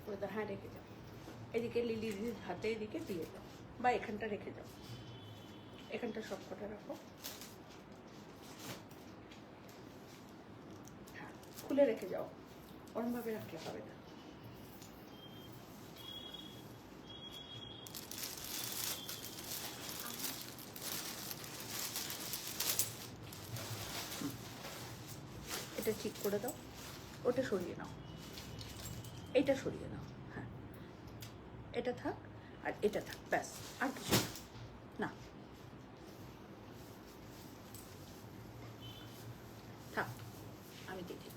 করে দাও, হ্যাঁ রেখে যাও। এদিকে লিলির হাতে এদিকে দিয়ে দাও, বা এখানটা রেখে যাও, এখানটা সব কটা রাখো। হ্যাঁ খুলে রেখে যাও, ওরমভাবে রাখলে হবে না। এটা ঠিক করে দাও, ওটা সরিয়ে নাও, এটা সরিয়ে নাও, হ্যাঁ এটা থাক আর এটা থাক, ব্যাস আর কিছু না, থাক আমি দেখি।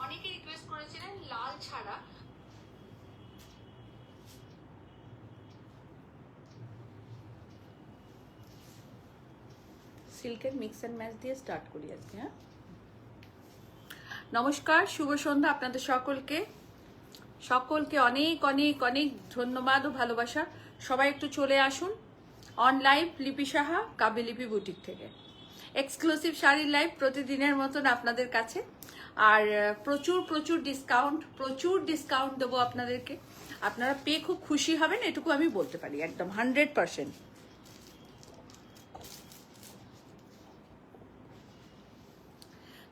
অনেকে রিকোয়েস্ট করেছিলেন লাল ছাড়া, সিল্কের মিক্স অ্যান্ড ম্যাচ দিয়ে স্টার্ট করি আজকে। হ্যাঁ নমস্কার, শুভ সন্ধ্যা আপনাদের সকলকে, সকলকে অনেক অনেক অনেক ধন্যবাদ ও ভালোবাসা। সবাই একটু চলে আসুন অন লাইভ লিপি সাহা কাব্যলিপি বুটিক থেকে। এক্সক্লুসিভ শাড়ির লাইভ প্রতিদিনের মতন আপনাদের কাছে, আর প্রচুর প্রচুর ডিসকাউন্ট দেবো আপনাদেরকে। আপনারা পেয়ে খুব খুশি হবেন, এটুকু আমি বলতে পারি একদম 100%।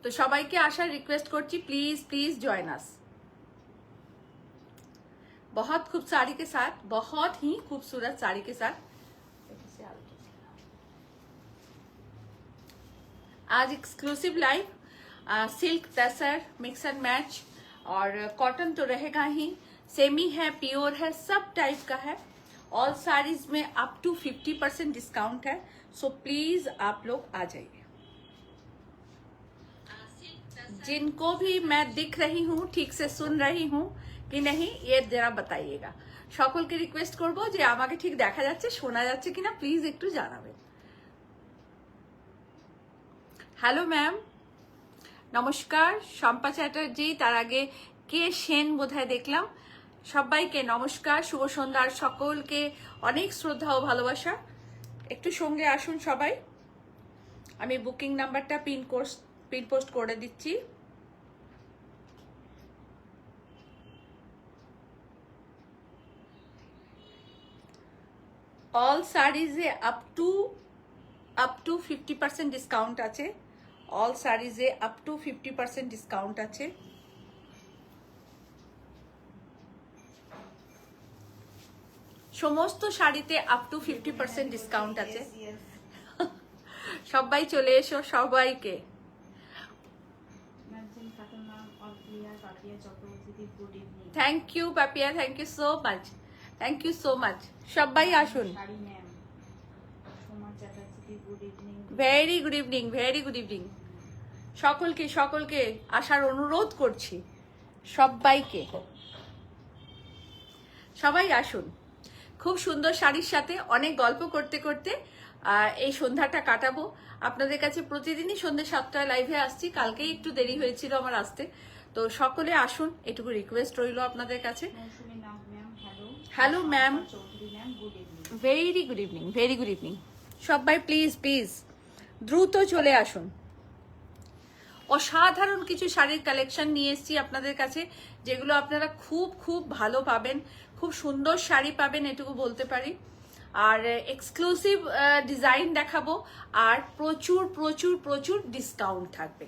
তো সবাইকে আসার রিকোয়েস্ট করছি, प्लीज प्लीज जॉइन अस। बहुत खूब साड़ी के साथ, बहुत ही खूबसूरत साड़ी के साथ आज exclusive live silk tussar mix and match, और कॉटन तो रहेगा ही, सेमी है, प्योर है, सब टाइप का है। ऑल साड़ीज में अप टू 50% डिस्काउंट है, सो प्लीज आप लोग आ जाइए। जिनको भी मैं दिख रही हूँ, ठीक से सुन रही हूँ कि नहीं, ये जरा बताइएगा। সকলকে রিকোয়েস্ট করব যে আমাকে ঠিক দেখা যাচ্ছে, শোনা যাচ্ছে কিনা প্লিজ একটু জানাবেন। হ্যালো ম্যাম, নমস্কার। শম্পা চ্যাটার্জি, তার আগে কে সেন বোধহয় দেখলাম। সবাইকে নমস্কার, শুভ সন্ধ্যার, সকলকে অনেক শ্রদ্ধা ও ভালোবাসা। একটু সঙ্গে আসুন সবাই, আমি বুকিং নাম্বারটা পিন পোস্ট করে দিচ্ছি। ऑल साड़ीजे अप टू 50% डिस्काउंट আছে। ऑल साड़ीजे अप टू 50% डिस्काउंट আছে। সমস্ত শাড়িতে আপ টু 50% ডিসকাউন্ট আছে। সবাই চলে এসো, সবাইকে thank you Papiya, thank you so much, thank you so much. সবাই আসুন। Very good evening, very good evening. সকলকে সকলকে আসার অনুরোধ করছি, সবাইকে, সবাই আসুন। খুব সুন্দর শাড়ির সাথে অনেক গল্প করতে করতে এই সন্ধ্যাটা কাটাবো আপনাদের কাছে। প্রতিদিনই সন্ধ্যে 7টায় লাইভে আসছি, কালকেই একটু দেরি হয়েছিল আমার আসতে। তো সকলে আসুন, এটুকু রিকোয়েস্ট রইল আপনাদের কাছে। Hello ma'am, very good evening, very good evening. সবাই প্লিজ প্লিজ দ্রুত চলে আসুন। অসাধারণ কিছু শাড়ির কালেকশন নিয়ে এসেছি আপনাদের কাছে, যেগুলো আপনারা খুব খুব ভালো পাবেন, খুব সুন্দর শাড়ি পাবেন, এটুকু বলতে পারি। আর এক্সক্লুসিভ ডিজাইন দেখাবো, আর প্রচুর প্রচুর প্রচুর ডিসকাউন্ট থাকবে।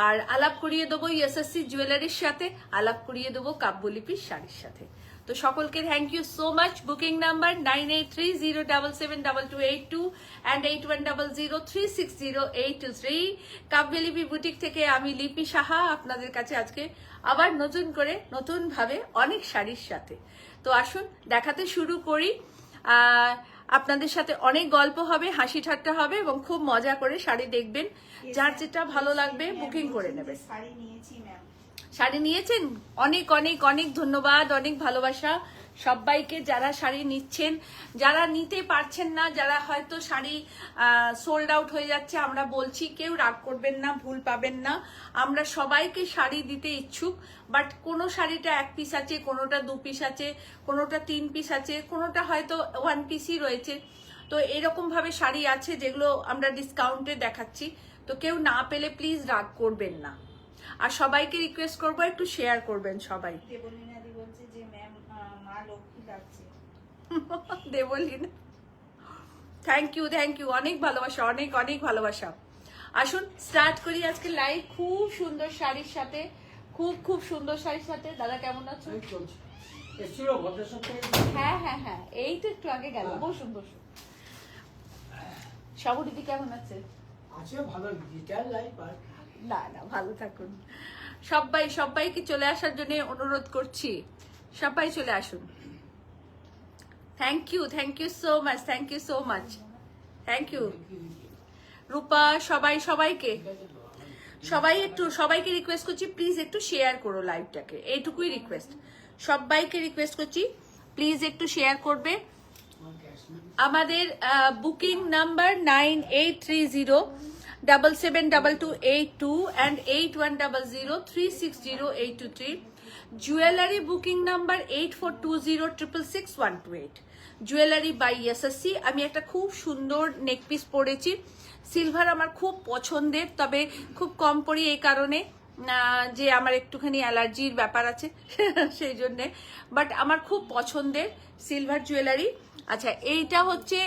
আর আলাপ করিয়ে দেবো এসএসসি জুয়েলারির সাথে, আলাপ করিয়ে দেবো কাব্যলিপির শাড়ির সাথে। তো সকলকে thank you so much. Booking number 9830772282 and 8100360823। Kabyalipi boutique থেকে আমি লিপি সাহা আপনাদের কাছে আজকে আবার নতুন করে নতুন ভাবে অনেক শাড়ির সাথে। তো আসুন দেখাতে শুরু করি। আপনাদের সাথে অনেক গল্প হবে, হাসি ঠাট্টা হবে, এবং খুব মজা করে শাড়ি দেখবেন। যার যেটা ভালো লাগবে বুকিং করে নেবেন। শাড়ি নিয়েছেন, অনেক অনেক অনেক ধন্যবাদ, অনেক ভালোবাসা সবাইকে যারা শাড়ি নিচ্ছেন। যারা নিতে পারছেন না, যারা হয়তো শাড়ি সোল্ড আউট হয়ে যাচ্ছে, আমরা বলছি কেউ রাগ করবেন না, ভুল পাবেন না। আমরা সবাইকে শাড়ি দিতে ইচ্ছুক, বাট কোনো শাড়িটা 1 পিস আছে, কোনোটা 2 পিস আছে, কোনোটা 3 পিস আছে, কোনোটা হয়তো 1 পিসই রয়েছে। তো এরকম ভাবে শাড়ি আছে যেগুলো আমরা ডিসকাউন্টে দেখাচ্ছি, তো কেউ না পেলে প্লিজ রাগ করবেন না। আর সবাইকে রিকোয়েস্ট করবো একটু শেয়ার করবেন সবাই। দেবলীনাদি বলছে যে ম্যাম মা লক্ষ্মী লাগছে। দেবলীনা, থ্যাংক ইউ, অনেক ভালোবাসা, অনেক অনেক ভালোবাসা। আসুন স্টার্ট করি আজকে লাইভ খুব সুন্দর শাড়ির সাথে, খুব সুন্দর শাড়ির সাথে। দাদা কেমন আছো? হ্যাঁ, এই তো একটু আগে গেল। বসুন। সাবু দিদি কেমন আছে? না ভালো থাকুন। সবাইকে চলে আসার জন্য অনুরোধ করছি, সবাই চলে আসুন। Thank you so much, thank you Rupa. সবাইকে রিকোয়েস্ট করছি প্লিজ একটু শেয়ার করো লাইভটাকে, এইটুকুই রিকোয়েস্ট। সবাইকে রিকোয়েস্ট করছি প্লিজ একটু শেয়ার করবে। আমাদের booking number 9830772282 and 8100360823। Jewellery booking number 8420666128। Jewellery by SSC. আমি একটা খুব সুন্দর নেকপিস পরেছি, সিলভার আমার খুব পছন্দের, তবে খুব কম পরি এই কারণে যে আমার একটুখানি অ্যালার্জির ব্যাপার আছে সেই জন্যে, বাট আমার খুব পছন্দের সিলভার জুয়েলারি। আচ্ছা, এইটা হচ্ছে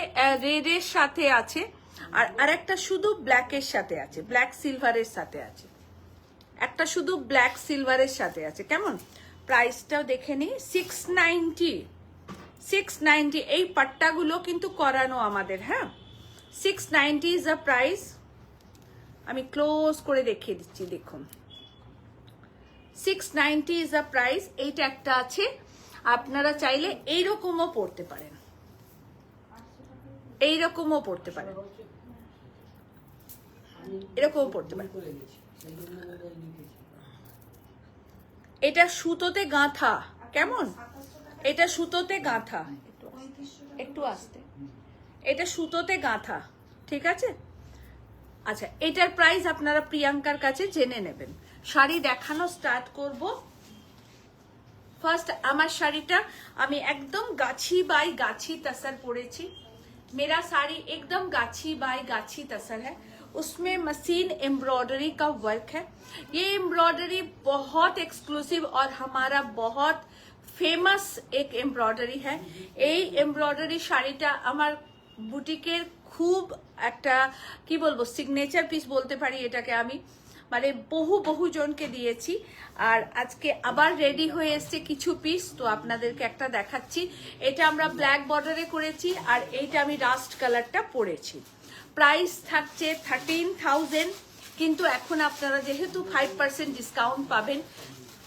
রেডের সাথে আছে, আর আরেকটা শুধু ব্ল্যাকের সাথে আছে, ব্ল্যাক সিলভারের সাথে আছে, একটা শুধু ব্ল্যাক সিলভারের সাথে আছে। কেমন প্রাইসটাও দেখে নিই। 690। এই পাট্টাগুলো কিন্তু করানো আমাদের, হ্যাঁ। 690 ইজ আ প্রাইস। আমি ক্লোজ করে দেখিয়ে দিচ্ছি, দেখুন 690 ইজ আ প্রাইস। এইটা একটা আছে, আপনারা চাইলে এইরকমও পড়তে পারেন, এরকমও পড়তে পারেন। এটা সুতোতে গাঁথা, কেমন? এটা সুতোতে গাঁথা, একটু আস্তে, এটা সুতোতে গাঁথা, ঠিক আছে। আচ্ছা, এটার প্রাইস আপনারা প্রিয়াঙ্কার কাছে জেনে নেবেন। শাড়ি দেখানো স্টার্ট করব। ফার্স্ট আমার শাড়িটা আমি একদম গাছি বাই গাছি तसर পরেছি। मेरा साड़ी एकदम गाछी बाय गाछी तसर है, उसमें मशीन एम्ब्रॉयडरी का वर्क है। ये एम्ब्रॉयडरी बहुत एक्सक्लूसिव और हमारा बहुत फेमस एक एम्ब्रॉयडरी है। এই এমব্রয়ডারি শাড়িটা আমার বুটিকের খুব একটা কি বলবো সিগনেচার পিস বলতে পারি এটাকে। আমি মানে বহু জনকে দিয়েছি, আর আজকে আবার রেডি হয়ে এসছে কিছু পিস, তো আপনাদেরকে একটা দেখাচ্ছি। এটা আমরা ব্ল্যাক বর্ডারে করেছি, আর এইটা আমি রাস্ট কালারটা পরেছি। প্রাইস থাকছে 13,000, কিন্তু এখন আপনারা যেহেতু 5% ডিসকাউন্ট পাবেন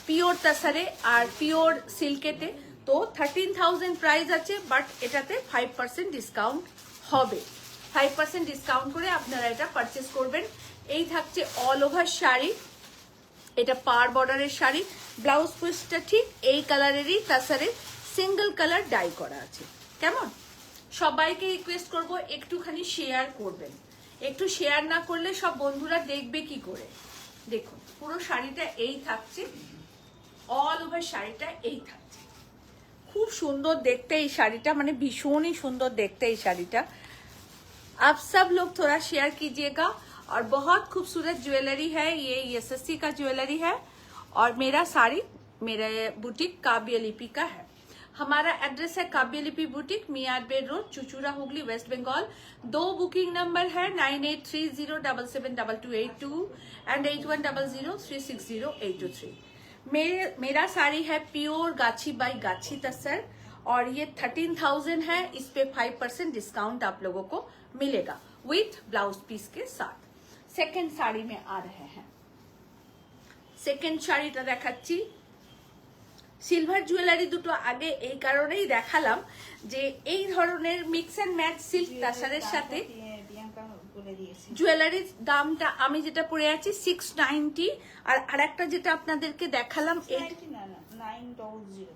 পিওর তাসারে আর পিওর সিল্কেতে, তো 13,000 প্রাইস আছে, বাট এটাতে 5% ডিসকাউন্ট হবে। 5% ডিসকাউন্ট করে আপনারা এটা পারচেস করবেন। এই থাকছে অল ওভার শাড়ি, এটা পার বর্ডারের শাড়ি। ব্লাউজ পিসটা ঠিক এই কালারেরই তাসারে সিঙ্গেল কালার ডাই করা আছে। কেমন? সবাইকে রিকোয়েস্ট করব একটুখানি শেয়ার করবেন, একটু শেয়ার না করলে সব বন্ধুরা দেখবে কি করে। দেখুন পুরো শাড়িটা এই থাকছে, অল ওভার শাড়িটা এই থাকছে। খুব সুন্দর দেখতে এই শাড়িটা, মানে ভীষণই সুন্দর দেখতে এই শাড়িটা। आप सब लोग थोड़ा शेयर कीजिएगा। और बहुत खूबसूरत ज्वेलरी है ये, एसएससी का ज्वेलरी है। और मेरा साड़ी मेरा बुटीक काव्य लिपि का है। हमारा एड्रेस है काव्य Lipi boutique, Miyar Bed road, Chuchura, Hooghly, West Bengal. 2 booking number है 9830772282 एंड 8100360823। मेरा साड़ी है प्योर गाछी बाई गाछी तसर, और ये 13,000 है। इस पे 5% डिस्काउंट आप लोगों को मिलेगा विथ ब्लाउज पीस के साथ। सेकेंड साड़ी में आ रहे हैं। सेकेंड শাড়িটা দেখাচ্ছি। সিলভার জুয়েলারি দুটো আগে এই কারণেই দেখালাম যে এই ধরনের মিক্স এন্ড ম্যাচ সিল্ক তাসারের সাথে জুয়েলারির দামটা আমি যেটা পরে আছি 690, আর আরেকটা যেটা আপনাদেরকে দেখালাম 900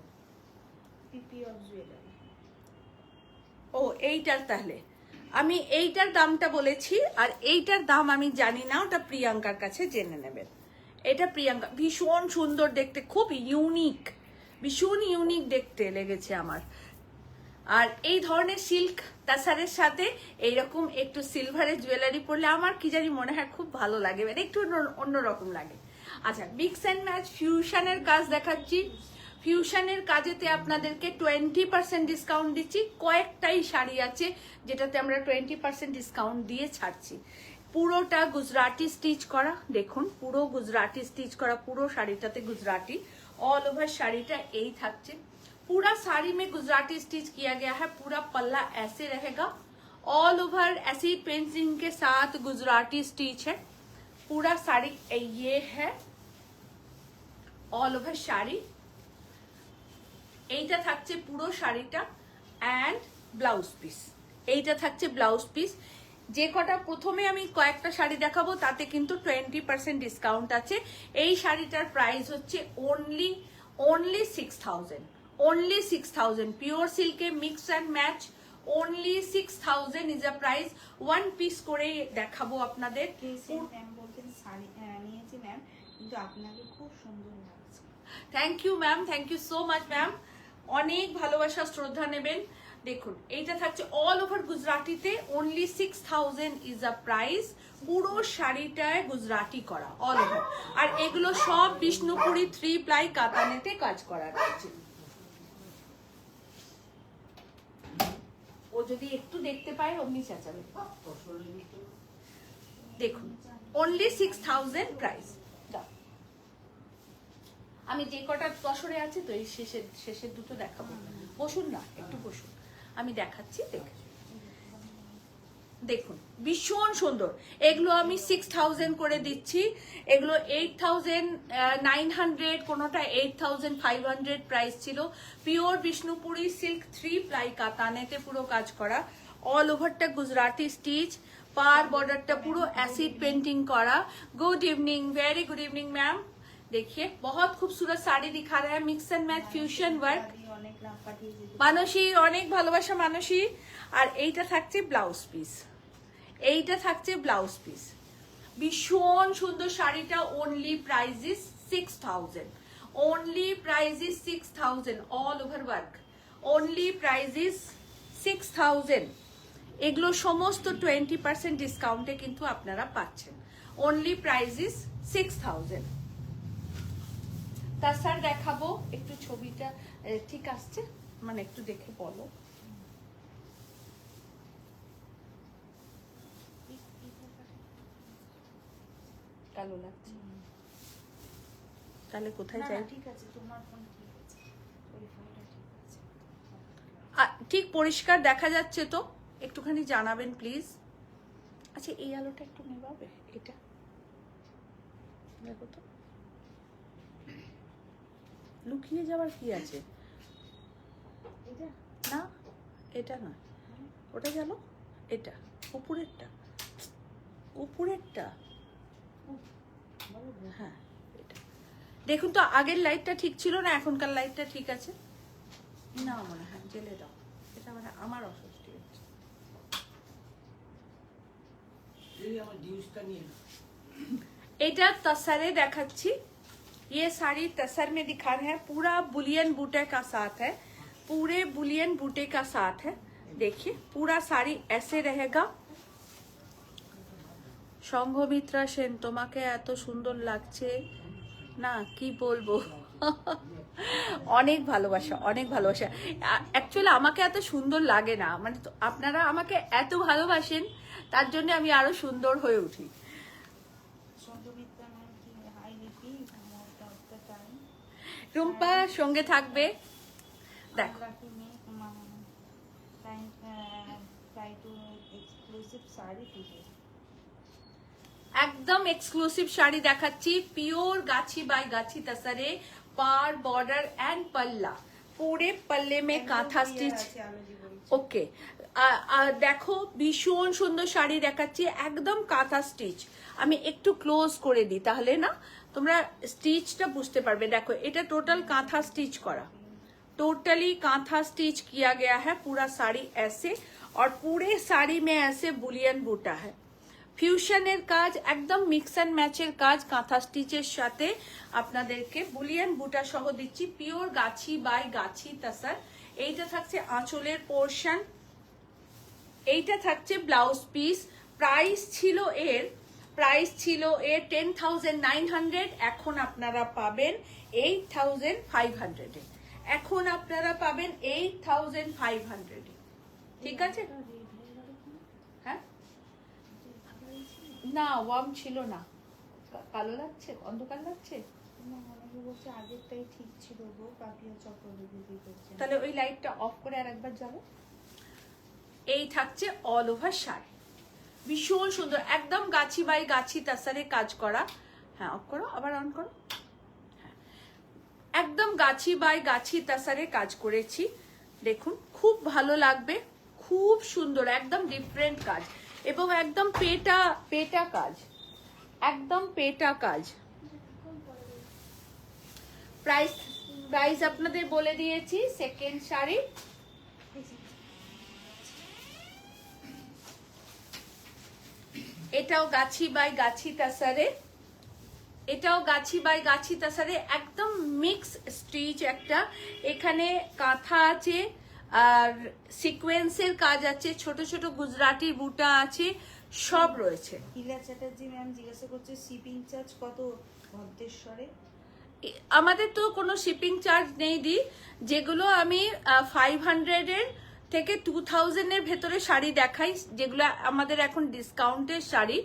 পিপি অফ জুয়েলারি। ও এইটার, তাহলে আমি এইটার দামটা বলেছি, আর এইটার দাম আমি জানি না, ওটা প্রিয়াঙ্কার কাছে জেনে নেবেন। এটা প্রিয়াঙ্কা, ভীষণ সুন্দর দেখতে, খুব ইউনিক, ভীষণ ইউনিক দেখতে লেগেছে আমার। আর এই ধরনের সিল্ক তাছাড়ের সাথে এইরকম একটু সিলভারের জুয়েলারি পরলে আমার কি জানি মনে হয় খুব ভালো লাগে, মানে একটু অন্যরকম লাগে। আচ্ছা, মিক্স অ্যান্ড ম্যাচ ফিউশনের কাজ দেখাচ্ছি। ফিউশনের কাজেতে আপনাদেরকে 20% ডিসকাউন্ট দিচ্ছি। কয়েকটাই শাড়ি আছে যেটাতে আমরা 20% ডিসকাউন্ট দিয়ে ছাড়ছি। পুরোটা গুজরাটি স্টিচ করা, দেখুন পুরো গুজরাটি স্টিচ করা, পুরো শাড়িটাতে গুজরাটি, ऑल ओवर শাড়িটা এই থাকছে। पूरा साड़ी में गुजराती स्टिच किया गया है, पूरा पल्ला ऐसे रहेगा, ऑल ओवर ऐसी पेंटिंग के साथ गुजराती स्टिच है। पूरा साड़ी ये है, ऑल ओवर শাড়ি এইটা থাকছে পুরো শাড়িটা, অ্যান্ড ব্লাউজ পিস এইটা থাকছে ব্লাউজ পিস। যে কটা প্রথমে আমি কয়েকটা শাড়ি দেখাবো তাতে কিন্তু 20% ডিসকাউন্ট আছে। এই শাড়িটার প্রাইস হচ্ছে only 6000, only 6000 পিওর সিল্কে mix and match, only 6000 is a price. One piece করে দেখাবো আপনাদের। ম্যাম বলতেন শাড়ি নিয়েছি ম্যাম, কিন্তু আপনাকে খুব সুন্দর লাগছে। Thank you ma'am, thank you so much ma'am, অনেক ভালোবাসা শ্রদ্ধা নেবেন। দেখুন এইটা থাকছে অল ওভার গুজরাটিতে, only 6000 ইজ আ প্রাইস। পুরো শাড়িটায় গুজরাটি করা অল ওভার, আর এগুলো সব বিষ্ণুপুরি 3 প্লাই কাতানেতে কাজ করা রয়েছে। ও যদি একটু দেখতে পায় অমনি চেঁচাবে। দেখুন only 6000 প্রাইস। আমি যে কটা তসরে আছে তো এই শেষের দুটো দেখাবো। বসুন না, একটু বসুন, আমি দেখাচ্ছি। দেখুন ভীষণ সুন্দর, এগুলো আমি 6000 করে দিচ্ছি। এগুলো 8900, কোনোটা 8500 প্রাইস ছিল। পিওর বিষ্ণুপুরি সিল্ক 3 প্লাই কাতানেতে পুরো কাজ করা, ऑल ओवरটা गुजराती स्टिच, पार बॉर्डरটা পুরো অ্যাসিড পেন্টিং করা। Good evening, very good evening ma'am. देखिए बहुत खूबसूरत साड़ी दिखा रहा है, mix and match fusion work. Manasi অনেক ভালোবাসা মানসী। আর এইটা থাকছে ব্লাউজ পিস, এইটা থাকছে ব্লাউজ পিস। ভীষণ সুন্দর শাড়িটা, only price is 6000, only price is 6000, all over work, only price is 6000। এগুলো সমস্ত 20% ডিসকাউন্টে কিন্তু আপনারা পাচ্ছেন, only price is 6000। তার স্যার দেখাবো একটু, ছবিটা ঠিক আসছে, মানে একটু দেখে বলো। কালো লাগছে, তাহলে কোথায় যাই? ঠিক আছে, তোমার ফোন ঠিক আছে, ওই ফোনটা ঠিক আছে। ঠিক পরিষ্কার দেখা যাচ্ছে তো? একটুখানি জানাবেন প্লিজ। আচ্ছা এই আলোটা একটু নেবাবে, এটা দেখো তো, লুকিয়ে যাওয়ার কি আছে? এটা না, এটা নয়, ওটা জানো, এটা উপরেরটা, উপরেরটা, হ্যাঁ এটা দেখুন তো। আগের লাইটটা ঠিক ছিল না, এখনকার লাইটটা ঠিক আছে না মনে হয়। জেলে দাও, এটা মানে আমার অস্বস্তি হচ্ছে। এটা तसरे দেখাচ্ছি। ये साड़ी तसर में दिखा रहे हैं, पूरा बुलियन बूटे का साथ है, पूरे बुलियन बूटे का साथ है। देखिए पूरा साड़ी ऐसे रहेगा। সংঘমিত্রা সেন, তোমাকে এত সুন্দর লাগছে না, কি বলবো। অনেক ভালোবাসা, অনেক ভালোবাসা। অ্যাকচুয়ালি আমাকে এত সুন্দর লাগে না, মানে আপনারা আমাকে এত ভালোবাসেন, তার জন্য আমি আরো সুন্দর হয়ে উঠি। রুম্পা সঙ্গে থাকবে, দেখো একদম এক্সক্লুসিভ শাড়ি দেখাচ্ছি। Pure Gachhi by Gachhi Tasare, par border and पल्ला, पूरे पल्ले में कांथा स्टिच। ওকে দেখো ভীষণ সুন্দর শাড়ি দেখাচ্ছি, একদম কাঁথা স্টিচ। আমি একটু ক্লোজ করে দিই তাহলে না তোমরা स्टिचটা বুঝতে পারবে। দেখো এটা টোটাল কাঁথা স্টিচ করা, टोटली कांथा स्टिच किया गया है। पूरा साड़ी ऐसे, और पूरे साड़ी में ऐसे बुलियन बूटा है। ফিউশনের কাজ, একদম মিক্স অ্যান্ড ম্যাচের কাজ, কাঁথা স্টিচের সাথে আপনাদেরকে বুলিয়ান বুটা সহ দিচ্ছি। পিওর গাছি বাই গাছি तसर। এইটা থাকছে আঁচলের পোর্শন, এইটা থাকছে ব্লাউজ পিস। প্রাইস ছিল এর 10,900, এখন আপনারা পাবেন 8,500 এ। এখন আপনারা পাবেন 8,500 এ। ঠিক আছে? হ্যাঁ না, ওয়ার্ম ছিল না। কালো লাগছে, অন্ধকার লাগছে। বলছে আগেরটাই ঠিক ছিল গো, পাপিয়া চক্রবর্তী করছে। তাহলে ওই লাইটটা অফ করে আরেকবার জ্বালো। এই থাকছে অল ওভার শাড়ি, ভীষণ সুন্দর, একদম গাছি বাই গাছি তাসারে কাজ করা। হ্যাঁ অফ করো, আবার অন করো। হ্যাঁ, একদম গাছি বাই গাছি তাসারে কাজ করেছি। দেখুন খুব ভালো লাগবে, খুব সুন্দর, একদম ডিফারেন্ট কাজ এবং একদম পেটা পেটা কাজ, একদম পেটা কাজ। প্রাইস প্রাইস আপনাদের বলে দিয়েছি। সেকেন্ড শাড়ি, এটাও গাছি বাই গাছি তাসারে, এটাও গাছি বাই গাছি তাসারে, একদম মিক্স স্টিচ একটা। এখানে কাঁথা আছে আর সিকোয়েন্সের কাজ আছে, ছোট ছোট গুজরাটি বুটা আছে, সব রয়েছে। ইলা চ্যাটার্জি ম্যাম জিজ্ঞাসা করছে শিপিং চার্জ কত ভদ্রেশ্বরে? আমাদের তো কোনো শিপিং চার্জ নেই দি, যেগুলো আমি 500 এর থেকে 2000 এর ভেতরে শাড়ি দেখাই, যেগুলো আমাদের এখন ডিসকাউন্টের শাড়ি,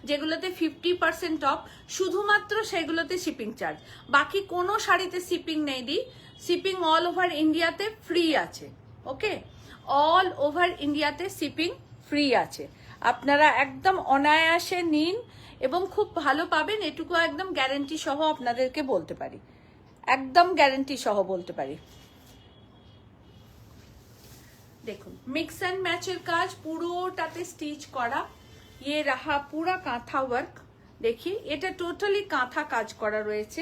যেগুলোতে 50% অফ, শুধুমাত্র সেগুলোতে শিপিং চার্জ। বাকি কোনো শাড়িতে শিপিং নেই দি। শিপিং অল ওভার ইন্ডিয়াতে ফ্রি আছে। ওকে, অল ওভার ইন্ডিয়াতে শিপিং ফ্রি আছে। আপনারা একদম অনায়াসে নিন এবং খুব ভালো পাবেন, এটুকু একদম গ্যারান্টি সহ আপনাদেরকে বলতে পারি, একদম গ্যারান্টি সহ বলতে পারি। দেখুন মিক্স অ্যান্ড ম্যাচের কাজ, পুরোটাতে স্টিচ করা। ইয়ে রাহা পুরা কাঁথা ওয়ার্ক, দেখি এটা টোটালি কাঁথা কাজ করা রয়েছে।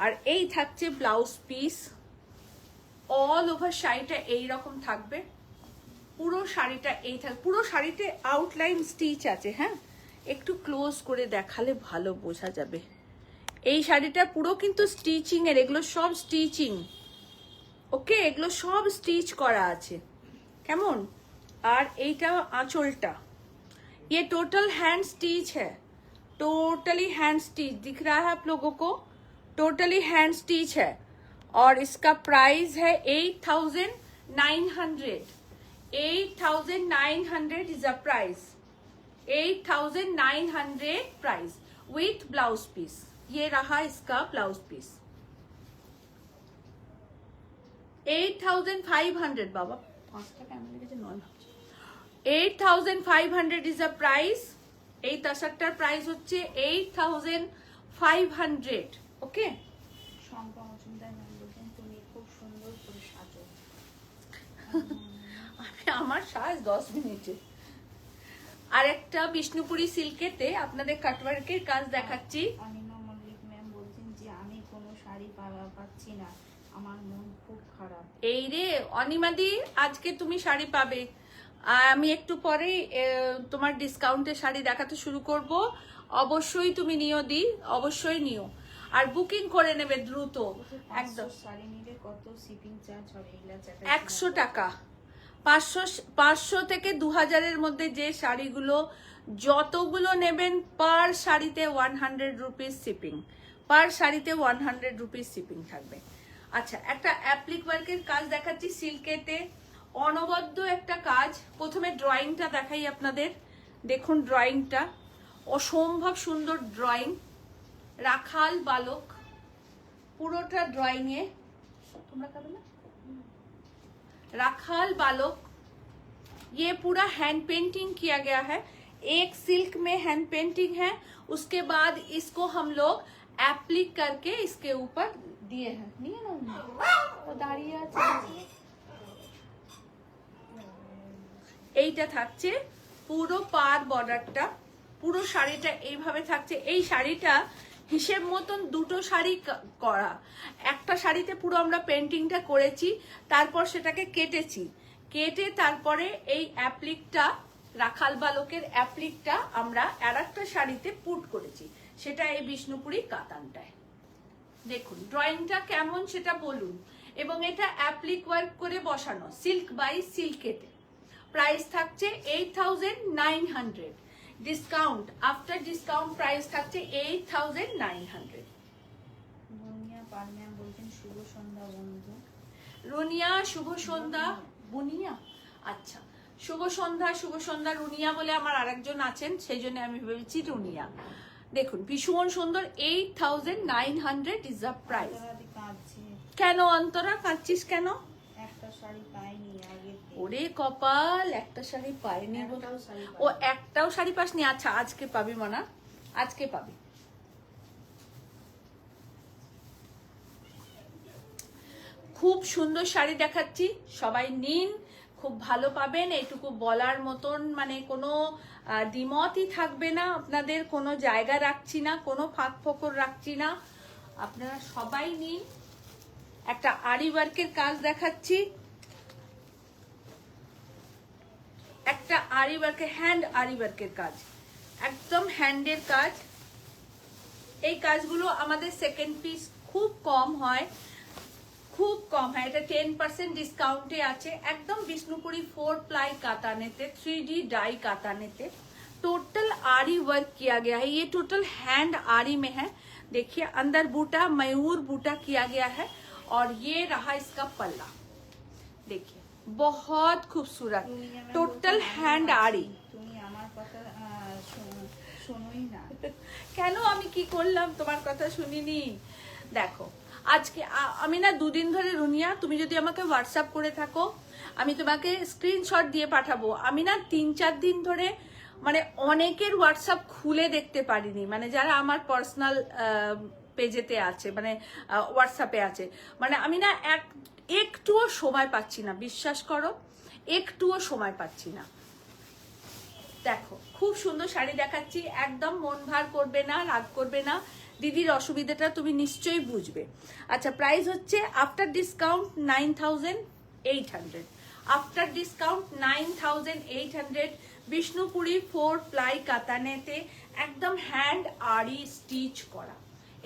আর এই থাকছে ব্লাউজ পিস, অল ওভার শাড়িটা এইরকম থাকবে। পুরো শাড়িটা এই থাকবে, পুরো শাড়িতে আউটলাইন স্টিচ আছে। হ্যাঁ, একটু ক্লোজ করে দেখালে ভালো বোঝা যাবে। এই শাড়িটা পুরো কিন্তু স্টিচিং এর, এগুলো সব স্টিচিং। ওকে, এগুলো সব স্টিচ করা আছে, কেমন। আর এইটা आंचलটা, ये टोटल हैंड स्टिच है, टोटली हैंड स्टिच दिख रहा है आप लोगों को, टोटली हैंड स्टिच है। और इसका प्राइस है 8,900, 8,900 is a price, 8,900 price with blouse piece. ये रहा इसका ब्लाउज पीस 8,500 बाबा, 8,500 is a price। এই তাসারটার প্রাইস হচ্ছে 8,500। ওকে, শম্পা মজুমদার ম্যাম বলছেন তুমি খুব সুন্দর করে সাজো। আমি আমার সাজ 10 মিনিটে। আর একটা বিষ্ণুপুরি সিল্কেতে আপনাদের কাটওয়ার্কের কাজ দেখাচ্ছি। অনিমা মল্লিক ম্যাম বলছেন যে আমি কোনো শাড়ি পাচ্ছি না, আমার মন খুব খারাপ। এই রে অনিমাদি, আজকে তুমি শাড়ি পাবে। আমি একটু পরেই তোমার ডিসকাউন্টে শাড়ি দেখাতে শুরু করব। অবশ্যই তুমি নিও দি, অবশ্যই নিও। আর বুকিং করে নেবে দ্রুত একদম। শাড়ি নিলে কত শিপিং চার্জ হবে? 100 টাকা, 500 থেকে 2000 এর মধ্যে যে শাড়িগুলো যতগুলো নেবেন, পার শাড়িতে 100 রুপিস শিপিং, পার শাড়িতে 100 রুপিস শিপিং থাকবে। আচ্ছা, একটা অ্যাপ্লিক ওয়ার্কের কাজ দেখাচ্ছি সিল্কেতে, অনবদ্য একটা কাজ। প্রথমে ড্রয়িংটা দেখাই আপনাদের, দেখুন ড্রয়িংটা, অসম্ভব সুন্দর ড্রয়িং। রাখাল বালক, পুরোটা ড্রয়িং এ, তোমরা খাবে না? राखाल बालक, ये पूरा हैंड पेंटिंग किया गया है, एक सिल्क में हैंड पेंटिंग है, उसके बाद इसको हम लोग एप्लिक करके इसके ऊपर दिए हैं। नहीं है ना वो दाঁড়িয়ে আছে। এইটা থাকছে পুরো পার বর্ডারটা, পুরো শাড়িটা এইভাবে থাকছে। এই শাড়িটা হিসেব মতন দুটো শাড়ি করা, একটা শাড়িতে পুরো আমরা পেন্টিংটা করেছি, তারপর সেটাকে কেটেছি, কেটে তারপরে এই অ্যাপ্লিকটা, রাখাল বালকের অ্যাপ্লিকটা আমরা আর একটা শাড়িতে পুট করেছি, সেটা এই বিষ্ণুপুরি কাতানটায়। দেখুন ড্রয়িংটা কেমন সেটা বলুন। এবং এটা অ্যাপ্লিক ওয়ার্ক করে বসানো, সিল্ক বাই সিল্কেতে, প্রাইস থাকছে 8,900, ডিসকাউন্ট আফটার ডিসকাউন্ট প্রাইস থাকছে 8,900। রুনিয়া পাল ম্যাম বলছেন শুভ সন্ধ্যা বন্ধু। রুনিয়া শুভ সন্ধ্যা, বুনিয়া, আচ্ছা শুভ সন্ধ্যা রুনিয়া বলে আমার আরেকজন আছেন, সেই জন্য আমি ভেবেছি রুনিয়া। দেখুন ভীষণ সুন্দর, 8,900 ইজ দ্য প্রাইস। অন্তরাদি কাঁদছে। কেন অন্তরা কাঁদছিস কেন? একটা শাড়ি পাইনি আগের দিন। ওরে কপাল, একটা শাড়ি পাইনি বলে। একটাও শাড়ি ও পাইনি। একটাও শাড়ি পাসনি, আচ্ছা আজকে পাবি মানা, আজকে পাবি। খুব সুন্দর শাড়ি দেখাচ্ছি, সবাই নিন, খুব ভালো পাবেন। এইটুকু বলার মতন মানে কোনো দ্বিমতই থাকবে না, আপনাদের কোনো জায়গা রাখছি না, কোনো ফাঁক ফোকর রাখছি না, আপনারা সবাই নিন। একটা আরি ওয়ার্কের কাজ দেখাচ্ছি, একটা আরি ওয়ার্কের হ্যান্ড আরি ওয়ার্কের কাজ, একদম হ্যান্ডের কাজ। এই কাজগুলো আমাদের সেকেন্ড পিস খুব কম হয়, খুব কম হয়। এটা 10% ডিসকাউন্টে আছে, একদম বিষ্ণুপুरी 4 प्लाई कातानेते 3D डाई कातानेते टोटल आरी वर्क किया गया है। ये टोटल हैंड आरी में है, देखिए अंदर बूटा मयूर बूटा किया गया है, और ये रहा इसका पल्ला, देखिए बहुत खूबसूरत टोटल हैंड आरी। তুমি আমার কথা শোনোই না। কেন আমি কি করলাম তোমার কথা শুনিনি? দেখো আজকে আমি না দুদিন ধরে রুনিয়া, তুমি যদি আমাকে হোয়াটসঅ্যাপ করে থাকো আমি তোমাকে স্ক্রিনশট দিয়ে পাঠাবো। আমি না 3-4 দিন ধরে মানে অনেকের হোয়াটসঅ্যাপ খুলে দেখতে পারিনি, মানে যারা আমার পার্সোনাল পেজেতে আছে, মানে হোয়াটসঅ্যাপে আছে, মানে আমি না একটুও সময় পাচ্ছি না, বিশ্বাস করো একটুও সময় পাচ্ছি না। দেখো খুব সুন্দর শাড়ি দেখাচ্ছি, একদম মন ভার করবে না, রাগ করবে না, দিদির অসুবিধাটা তুমি নিশ্চয়ই বুঝবে। আচ্ছা প্রাইস হচ্ছে after discount 9,800, after discount 9,800, Bishnupuri 4 ply কাতানেতে একদম হ্যান্ড আরি স্টিচ করা।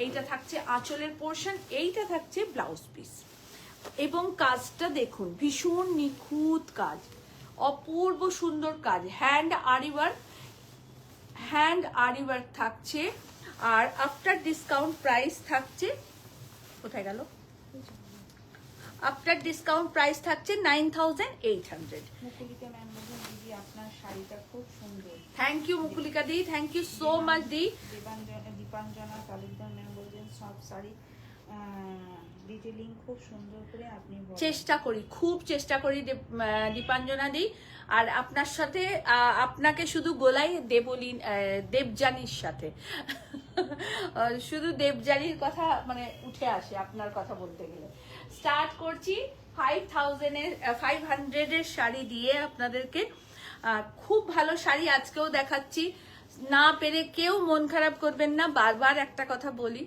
এইটা থাকছে আঁচলের পোর্শন, এইটা থাকছে ব্লাউজ পিস, এবং কাজটা দেখুন ভীষণ নিখুঁত কাজ, অপূর্ব সুন্দর কাজ, হ্যান্ড আরি ওয়ার্ক থাকছে। আর আফটার ডিসকাউন্ট প্রাইস থাকছে, কোথায় গেল, আফটার ডিসকাউন্ট প্রাইস থাকছে 9,800। মুকুলিকা ম্যাম বলছেন দিদি আপনার শাড়িটা খুব সুন্দর। থ্যাংক ইউ মুকুলিকা দি, থ্যাংক ইউ সো মাচ দি। দীপাঞ্জনা তালুকদার ম্যাম বলছেন সব শাড়ি ডিটেলিং খুব সুন্দর করে আপনি বলেন। চেষ্টা করি, খুব চেষ্টা করি দীপাঞ্জনা দি। আর আপনার সাথে আপনাকে শুধু গোলাই দেবজানির সাথে শুধু দেবজানির কথা মানে উঠে আসে আপনার কথা বলতে গেলে। স্টার্ট করছি 500 এর শাড়ি দিয়ে আপনাদেরকে। খুব ভালো শাড়ি আজকেও দেখাচ্ছি, না পেরে কেউ মন খারাপ করবেন না, বারবার একটা কথা বলি।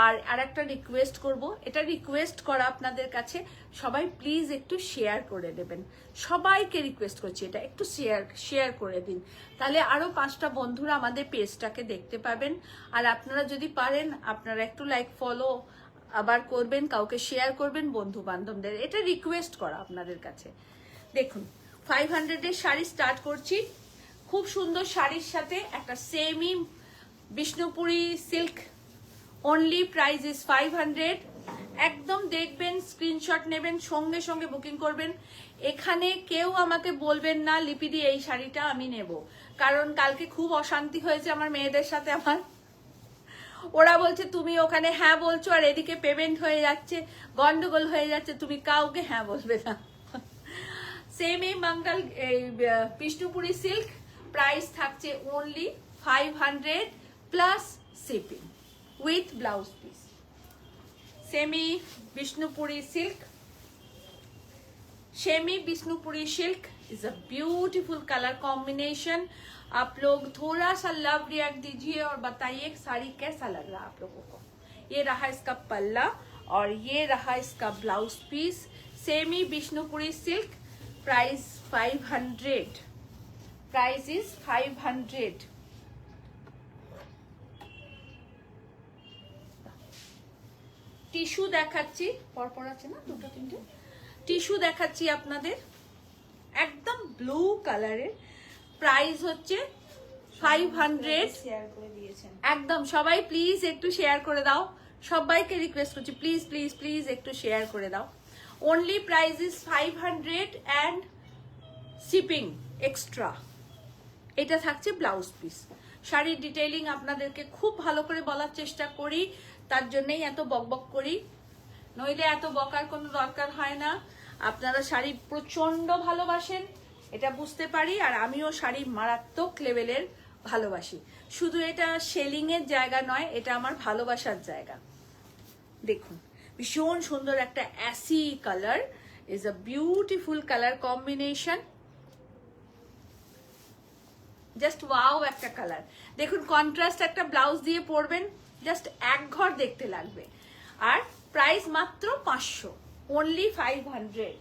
আর একটা রিকোয়েস্ট করব, এটা রিকোয়েস্ট করা আপনাদের কাছে, সবাই প্লিজ একটু শেয়ার করে দেবেন, সবাইকে রিকোয়েস্ট করছি এটা একটু শেয়ার করে দিন, তাহলে আরো 5টা বন্ধুরা আমাদের পেজটাকে দেখতে পাবেন। আর আপনারা যদি পারেন আপনারা একটু লাইক ফলো আবার করবেন, কাউকে শেয়ার করবেন বন্ধু বান্ধবদের, এটা রিকোয়েস্ট করা আপনাদের কাছে। দেখুন 500 এর শাড়ি স্টার্ট করছি, খুব সুন্দর শাড়ির সাথে একটা semi Bishnupuri silk, only price is 500। একদম দেখবেন, স্ক্রিনশট নেবেন, সঙ্গে সঙ্গে বুকিং করবেন। এখানে কেউ আমাকে বলবেন না লিপিদি এই শাড়িটা আমি নেব, কারণ কালকে খুব অশান্তি হয়েছে আমার মেয়েদের সাথে। আমার ওরা বলছে তুমি ওখানে হ্যাঁ বলছো আর এদিকে পেমেন্ট হয়ে যাচ্ছে, গন্ডগোল হয়ে যাচ্ছে, তুমি কাউকে হ্যাঁ বলবে না। সেমি মঙ্গল বিষ্ণুপুরি সিল্ক প্রাইস থাকছে only 500 plus shipping with blouse piece. Semi Bishnupuri silk is a beautiful colour combination. आप लोग थोड़ा सा लव रिएक्ट दीजिए और बताइए साड़ी कैसा लग रहा है आप लोगों को। ये रहा इसका पल्ला और ये रहा इसका blouse piece. Semi Bishnupuri silk price 500, price is 500। Tissue দেখাচ্ছি, পরপর আছে না দুটো তিনটে টিস্যু দেখাচ্ছি আপনাদের, একদম ব্লু কালারের, প্রাইস হচ্ছে 500। শেয়ার করে দিয়েছেন একদম সবাই প্লিজ একটু শেয়ার করে দাও, সবাইকে রিকোয়েস্ট করছি প্লিজ প্লিজ প্লিজ একটু শেয়ার করে দাও। Only price is 500 and shipping extra. এটা থাকছে ব্লাউজ পিস। শাড়ির ডিটেইলিং আপনাদেরকে খুব ভালো করে বলার চেষ্টা করি, তার জন্যই এত বকবক করি, নইলে এত বকার কোনো দরকার হয় না। আপনারা শাড়ি প্রচন্ড ভালোবাসেন, এটা বুঝতে পারি, আর আমিও শাড়ি মারাত্মক লেভেলের ভালোবাসি। শুধু এটা সেলিং এর জায়গা নয়, এটা আমার ভালোবাসার জায়গা। দেখুন ভীষণ সুন্দর একটা ashy colour, is a beautiful colour combination, just wow একটা কালার। দেখুন কন্ট্রাস্ট একটা ব্লাউজ দিয়ে পরবেন, জাস্ট এক ঘর দেখতে লাগবে। আর প্রাইস মাত্র 500, অনলি 500।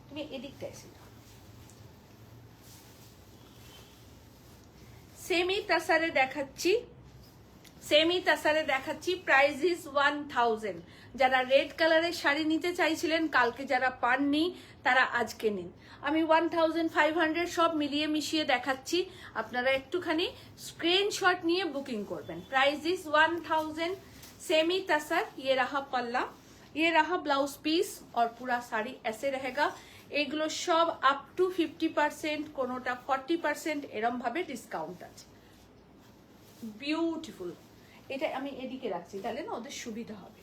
তুমি এদিকটা এসে সেমি তাসারে দেখাচ্ছি, সেমি তাসারে দেখাচ্ছি, প্রাইস ইজ 1000। যারা রেড কালারের শাড়ি নিতে চাইছিলেন কালকে, যারা পাননি তারা আজকে নিন। আমি 1500 সব মিলিয়ে মিশিয়ে দেখাচ্ছি, আপনারা একটুখানি স্ক্রিনশট নিয়ে বুকিং করবেন। Price is 1000। सेमी तसर, ये रहा पल्ला, ये रहा ब्लाउज पीस और पूरा साड़ी ऐसे रहेगा। এগুলো সব আপ টু 50%, কোনোটা 40% এরম ভাবে ডিসকাউন্ট আছে। বিউটিফুল, এটা আমি এদিকে রাখছি তাহলে না ওদের সুবিধা হবে।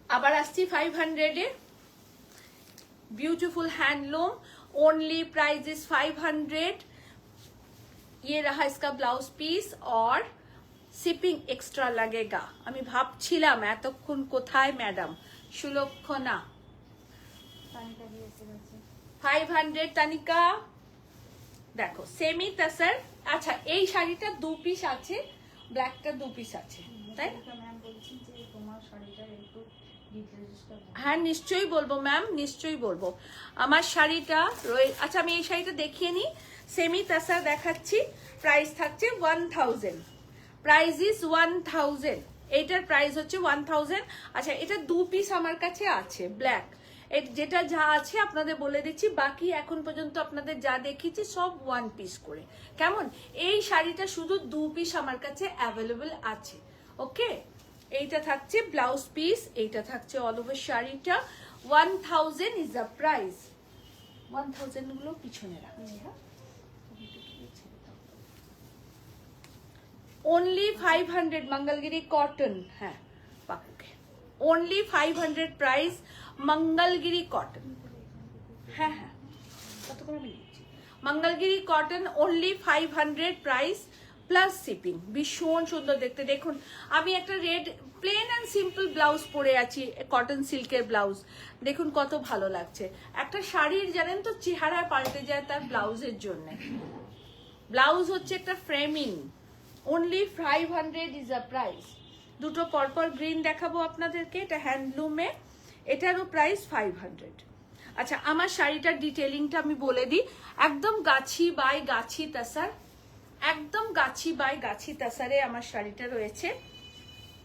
আবার আসছি 500 এ, beautiful handloom, only price is 500। ये रहा इसका ब्लाउज पीस और শিপিং এক্সট্রা লাগেগা। আমি ভাবছিলাম এতক্ষণ কোথায় ম্যাডাম সুলক্ষণা। 500 তানিকা, দেখো সেমি তাসার। আচ্ছা এই শাড়িটা 2 পিস আছে, ব্ল্যাকটা 2 পিস আছে, তাই ম্যাম বলছেন যে তোমার শাড়িটার একটু ডিটেইলসটা। হ্যাঁ নিশ্চয়ই বলবো ম্যাম, নিশ্চয়ই বলবো। আমার শাড়িটা আচ্ছা আমি এই শাড়িটা দেখিয়ে নিই। সেমি তাসার দেখাচ্ছি, প্রাইস থাকছে 1000, প্রাইস ইজ 1000। এইটার প্রাইস হচ্ছে 1000। আচ্ছা এটা 2 পিস আমার কাছে আছে ব্ল্যাক, যেটা যা আছে আপনাদের বলে দিচ্ছি, বাকি এখন পর্যন্ত আপনাদের যা দেখিয়েছি সব 1 পিস করে। কেমন? এই শাড়িটা শুধু 2 পিস আমার কাছে অ্যাভেলেবল আছে। ওকে, এইটা থাকছে ব্লাউজ পিস, এইটা থাকছে অল ওভার শাড়িটা। 1000 ইজ দ্য প্রাইস। 1000 গুলো পিছনে রাখছি। হ্যাঁ ओनली 500 मंगलगिरी कॉटन है पाके, ओनली 500 प्राइस मंगलगिरी कॉटन। হ্যাঁ হ্যাঁ কত করে নিচ্ছি Mangalagiri cotton, only 500 price plus shipping. ভীষণ সুন্দর দেখতে। দেখুন আমি একটা red plain and simple blouse পরে আছি, কটন সিল্কের ব্লাউজ, দেখুন কত ভালো লাগছে। একটা শাড়ির জানেন তো চেহারা পাল্টে যায় তার ব্লাউজের জন্য। ব্লাউজ হচ্ছে একটা framing. Only 500 is a price. দুটো পরপর গ্রিন দেখাবো আপনাদেরকে, এটা হ্যান্ডলুমে, এটারও প্রাইস 500। আচ্ছা আমার শাড়িটার ডিটেলিংটা আমি বলে দিই। একদম গাছি বাই গাছি তাসার, একদম গাছি বাই গাছি তাসারে আমার শাড়িটা রয়েছে।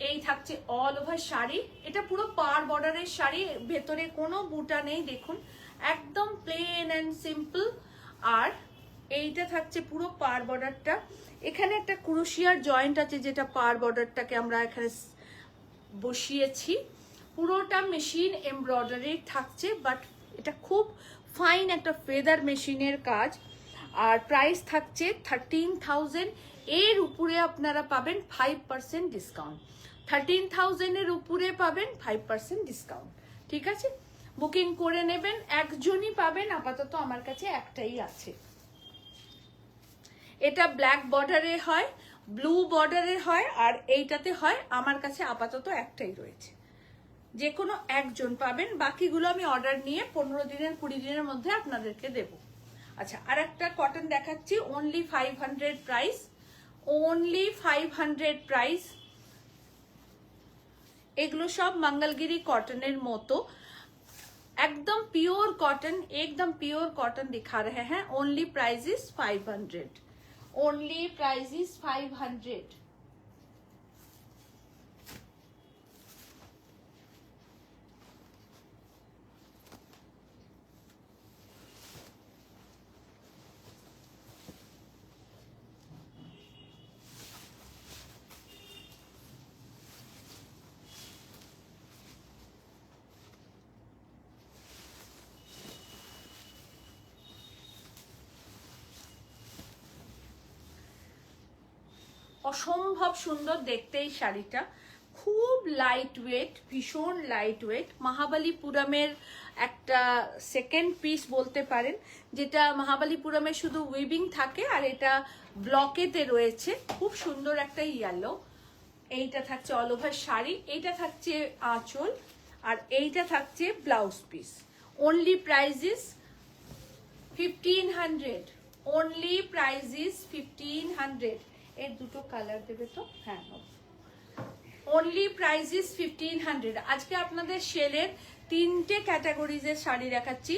এই থাকছে অল ওভার শাড়ি, এটা পুরো পার বর্ডারের শাড়ি, ভেতরে কোনো বুটা নেই, দেখুন একদম প্লেন অ্যান্ড সিম্পল। আর এইটা থাকছে পুরো পার বর্ডারটা, এখানে একটা ক্রোশিয়ার জয়েন্ট আছে যেটা পার বর্ডারটাকে আমরা এখানে বসিয়েছি। পুরোটা মেশিন এমব্রয়ডারি থাকছে, বাট এটা খুব ফাইন একটা ফেদার মেশিনের কাজ। আর প্রাইস থাকছে 13000। এর উপরে আপনারা পাবেন 5% ডিসকাউন্ট। 13000 এর উপরে পাবেন 5% ডিসকাউন্ট। ঠিক আছে, বুকিং করে নেবেন, একজনই পাবেন, আপাতত আমার কাছে একটাই আছে। এটা ব্ল্যাক বর্ডারে হয়, ব্লু বর্ডারে হয়, আর এইটাতে হয়, আমার কাছে আপাতত একটাই রয়েছে। যে কোনো একজন পাবেন, বাকিগুলো আমি অর্ডার নিয়ে 15 দিনের 20 দিনের মধ্যে আপনাদেরকে দেব। আচ্ছা আর একটা কটন দেখাচ্ছি, ওনলি 500 প্রাইস, ওনলি 500 প্রাইস। এগুলো সব मंगलगिरी কটনের মতো, एकदम प्योर कॉटन, एकदम प्योर कॉटन दिखा रहे हैं। Only price is 500, only price is 500। অসম্ভব সুন্দর দেখতে এই শাড়িটা, খুব লাইট ওয়েট, ভীষণ লাইট ওয়েট। মহাবালিপুরমের একটা সেকেন্ড পিস বলতে পারেন, যেটা মহাবালিপুরমে শুধু উইভিং থাকে আর এটা ব্লকেতে রয়েছে। খুব সুন্দর একটা ইয়েলো। এইটা থাকছে অল ওভার শাড়ি, এইটা থাকছে আঁচল, আর এইটা থাকছে blouse piece. Only price is 1500, only price is 1500। এর দুটো কালার দেবে তো? হ্যাঁ, অনলি প্রাইস ইস 1500। আজকে আপনাদের সেলের তিনটে ক্যাটাগরিজের শাড়ি দেখাচ্ছি,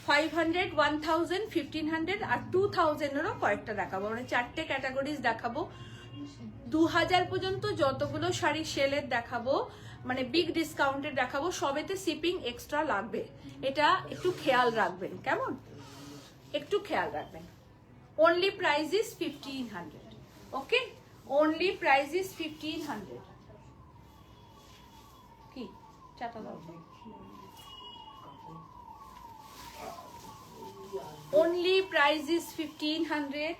500, 1000, 1500 আর 2000-এরও কয়েকটা দেখাবো, মানে চারটে ক্যাটাগরিজ দেখাবো। 2000 পর্যন্ত যতগুলো শাড়ি সেলের দেখাবো, মানে বিগ ডিসকাউন্টের দেখাবো, সবেতে শিপিং এক্সট্রা লাগবে। এটা একটু খেয়াল রাখবেন, কেমন? একটু খেয়াল রাখবেন। Only price is 1500, okay? Only price is 1500। কি চাটা দাও? Only price is 1500।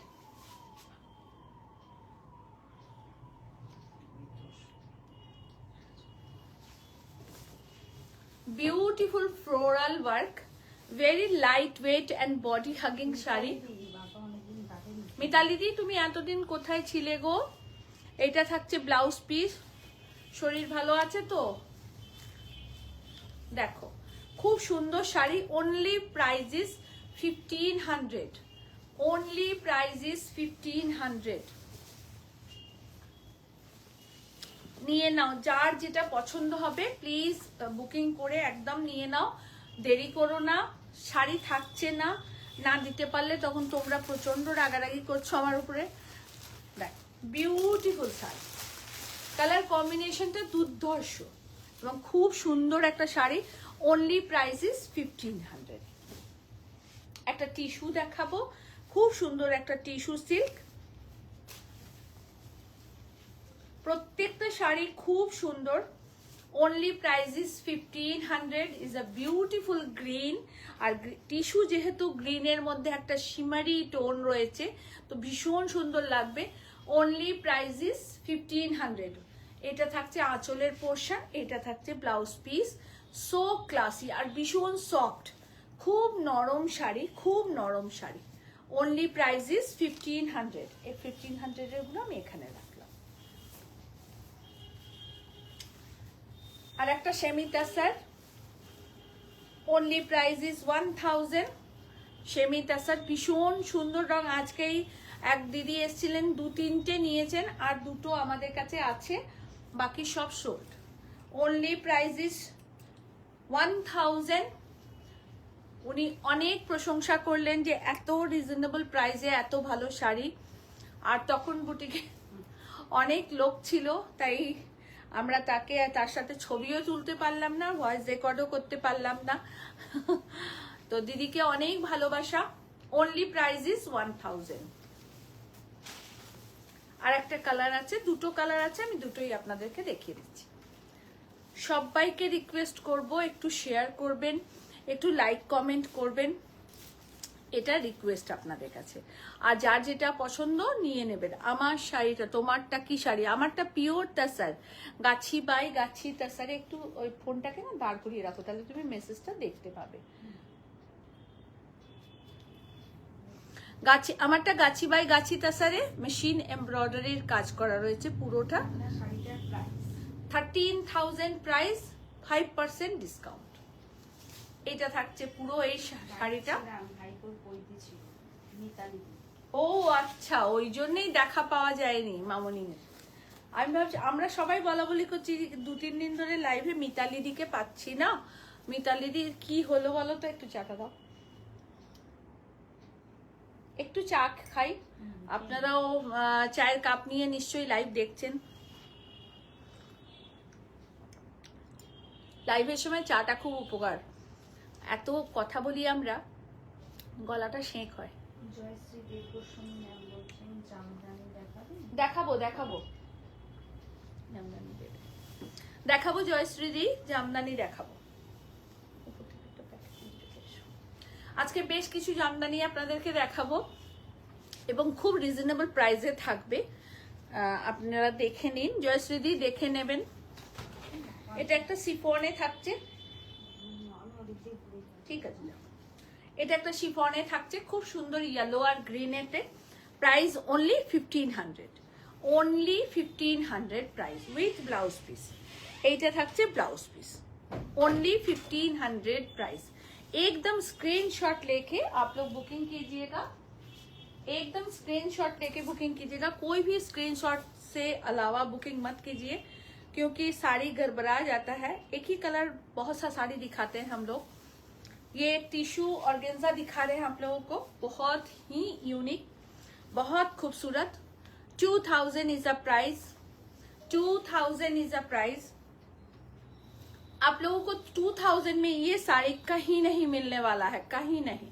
Beautiful floral work, very light weight and body hugging sari. মিতালিদি, তুমি এতদিন কোথায় ছিলে গো? এটা থাকছে ব্লাউজ পিস। শরীর ভালো আছে তো? দেখো, খুব সুন্দর sari. Only price is 1500, only price is 1500। নিয়ে নাও, যার যেটা পছন্দ হবে প্লিজ বুকিং করে একদম নিয়ে নাও, দেরি করো না। শাড়ি থাকছে না, না দিতে পারলে তখন তোমরা প্রচন্ড রাগারাগি করছো আমার উপরে। দেখ, বিউটিফুল শাড়ি, কালার কম্বিনেশনটা দুর্ধর্ষ এবং খুব সুন্দর একটা শাড়ি। Only price is 1500। একটা টিস্যু দেখাবো, খুব সুন্দর একটা টিস্যু সিল্ক। প্রত্যেকটা শাড়ি খুব সুন্দর। Only price is 1500। Is a beautiful green, আর টিস্যু যেহেতু গ্রিনের মধ্যে একটা শিমারি টোন রয়েছে, তো ভীষণ সুন্দর লাগবে। Only price is 1500। এটা থাকছে আঁচলের পোর্শন, এটা থাকছে ব্লাউজ পিস। সো ক্লাসি আর ভীষণ সফট, খুব নরম শাড়ি, খুব নরম শাড়ি। Only price is 1500। এই 1500 এর গুলো আমি এখানে রাখলাম। আর একটা semi tussar, only price is 1000। Semi tussar, ভীষণ সুন্দর রং। আজকেই এক দিদি এসেছিলেন, 2-3টে নিয়েছেন, আর দুটো আমাদের কাছে আছে, বাকি সব সোল্ড। Only price is 1000। উনি অনেক প্রশংসা করলেন যে এত রিজনেবল প্রাইসে এত ভালো শাড়ি। আর তখন বুটিকে অনেক লোক ছিল, তাই আমরা তার সাথে ছবিও তুলতে পারলাম না, ভয়েস রেকর্ডও করতে পারলাম না। তো দিদিকে অনেক ভালোবাসা। Only price is 1000। আর একটা কালার আছে, দুটো কালার আছে, আমি দুটোই আপনাদেরকে দেখিয়ে দিচ্ছি। সবাইকে রিকোয়েস্ট করব একটু শেয়ার করবেন, একটু লাইক কমেন্ট করবেন, এটা রিকোয়েস্ট আপনাদের কাছে। আর যার যেটা পছন্দ নিয়ে নেবেন। আমার শাড়িটা, তোমারটা কি শাড়ি? আমারটা পিওর তাসার, গাছি বাই গাছি তাসারে। একটু ওই ফোনটাকে না দাঁড় করিয়ে রাখো, তাহলে তুমি মেসেজটা দেখতে পাবে। গাছি, আমারটা গাছি বাই গাছি তাসারে, মেশিন এমব্রয়ডারির কাজ করা রয়েছে পুরোটা। 13,000 প্রাইস, 5% ডিসকাউন্ট। এটা থাকছে পুরো এই শাড়িটা। ও আচ্ছা, ওই জন্যই দেখা পাওয়া যায়নি মামনি। আমি ভাবছি, আমরা সবাই বলা বলি করছি 2-3 দিন ধরে লাইভে মিতালিদিকে পাচ্ছি না। মিতালিদির কি হলো বলো তো? একটু চাটা দাও, একটু চা খাই। আপনারাও চায়ের কাপ নিয়ে নিশ্চয়ই লাইভ দেখছেন। লাইভের সময় চাটা খুব উপকার, এত কথা বলি আমরা, গলাটা সেঁক হয়। দেখাবো দেখাবো দেখাবো জয়শ্রীদি, জামদানি দেখাবো। আজকে বেশ কিছু জামদানি আপনাদেরকে দেখাবো এবং খুব রিজনেবল প্রাইসে থাকবে। আপনারা দেখে নিন, জয়শ্রীদি দেখে নেবেন। এটা একটা শিফনে থাকছে, ঠিক আছে, এটা একটা শিফনে থাকছে, খুব সুন্দর ইয়েলো আর গ্রিনেতে। Price only 1500, only 1500 price with blouse piece. এইটা থাকছে ব্লাউজ পিস, ओनली 1500 प्राइस। एकदम स्क्रीनशॉट लेके आप लोग बुकिंग कीजिएगा, एकदम स्क्रीनशॉट लेके बुकिंग कीजिएगा। कोई भी स्क्रीनशॉट से अलावा बुकिंग मत कीजिए, क्योंकि साड़ी गड़बड़ा जाता है। एक ही कलर बहुत सा साड़ी दिखाते हैं हम लोग। ये टिश्यू ऑर्गेन्जा दिखा रहे हैं आप लोगों को, बहुत ही यूनिक, बहुत खूबसूरत। 2000 is a price, 2000 is a price. आप लोगों को 2000 में ये साड़ी कहीं नहीं मिलने वाला है, कहीं नहीं।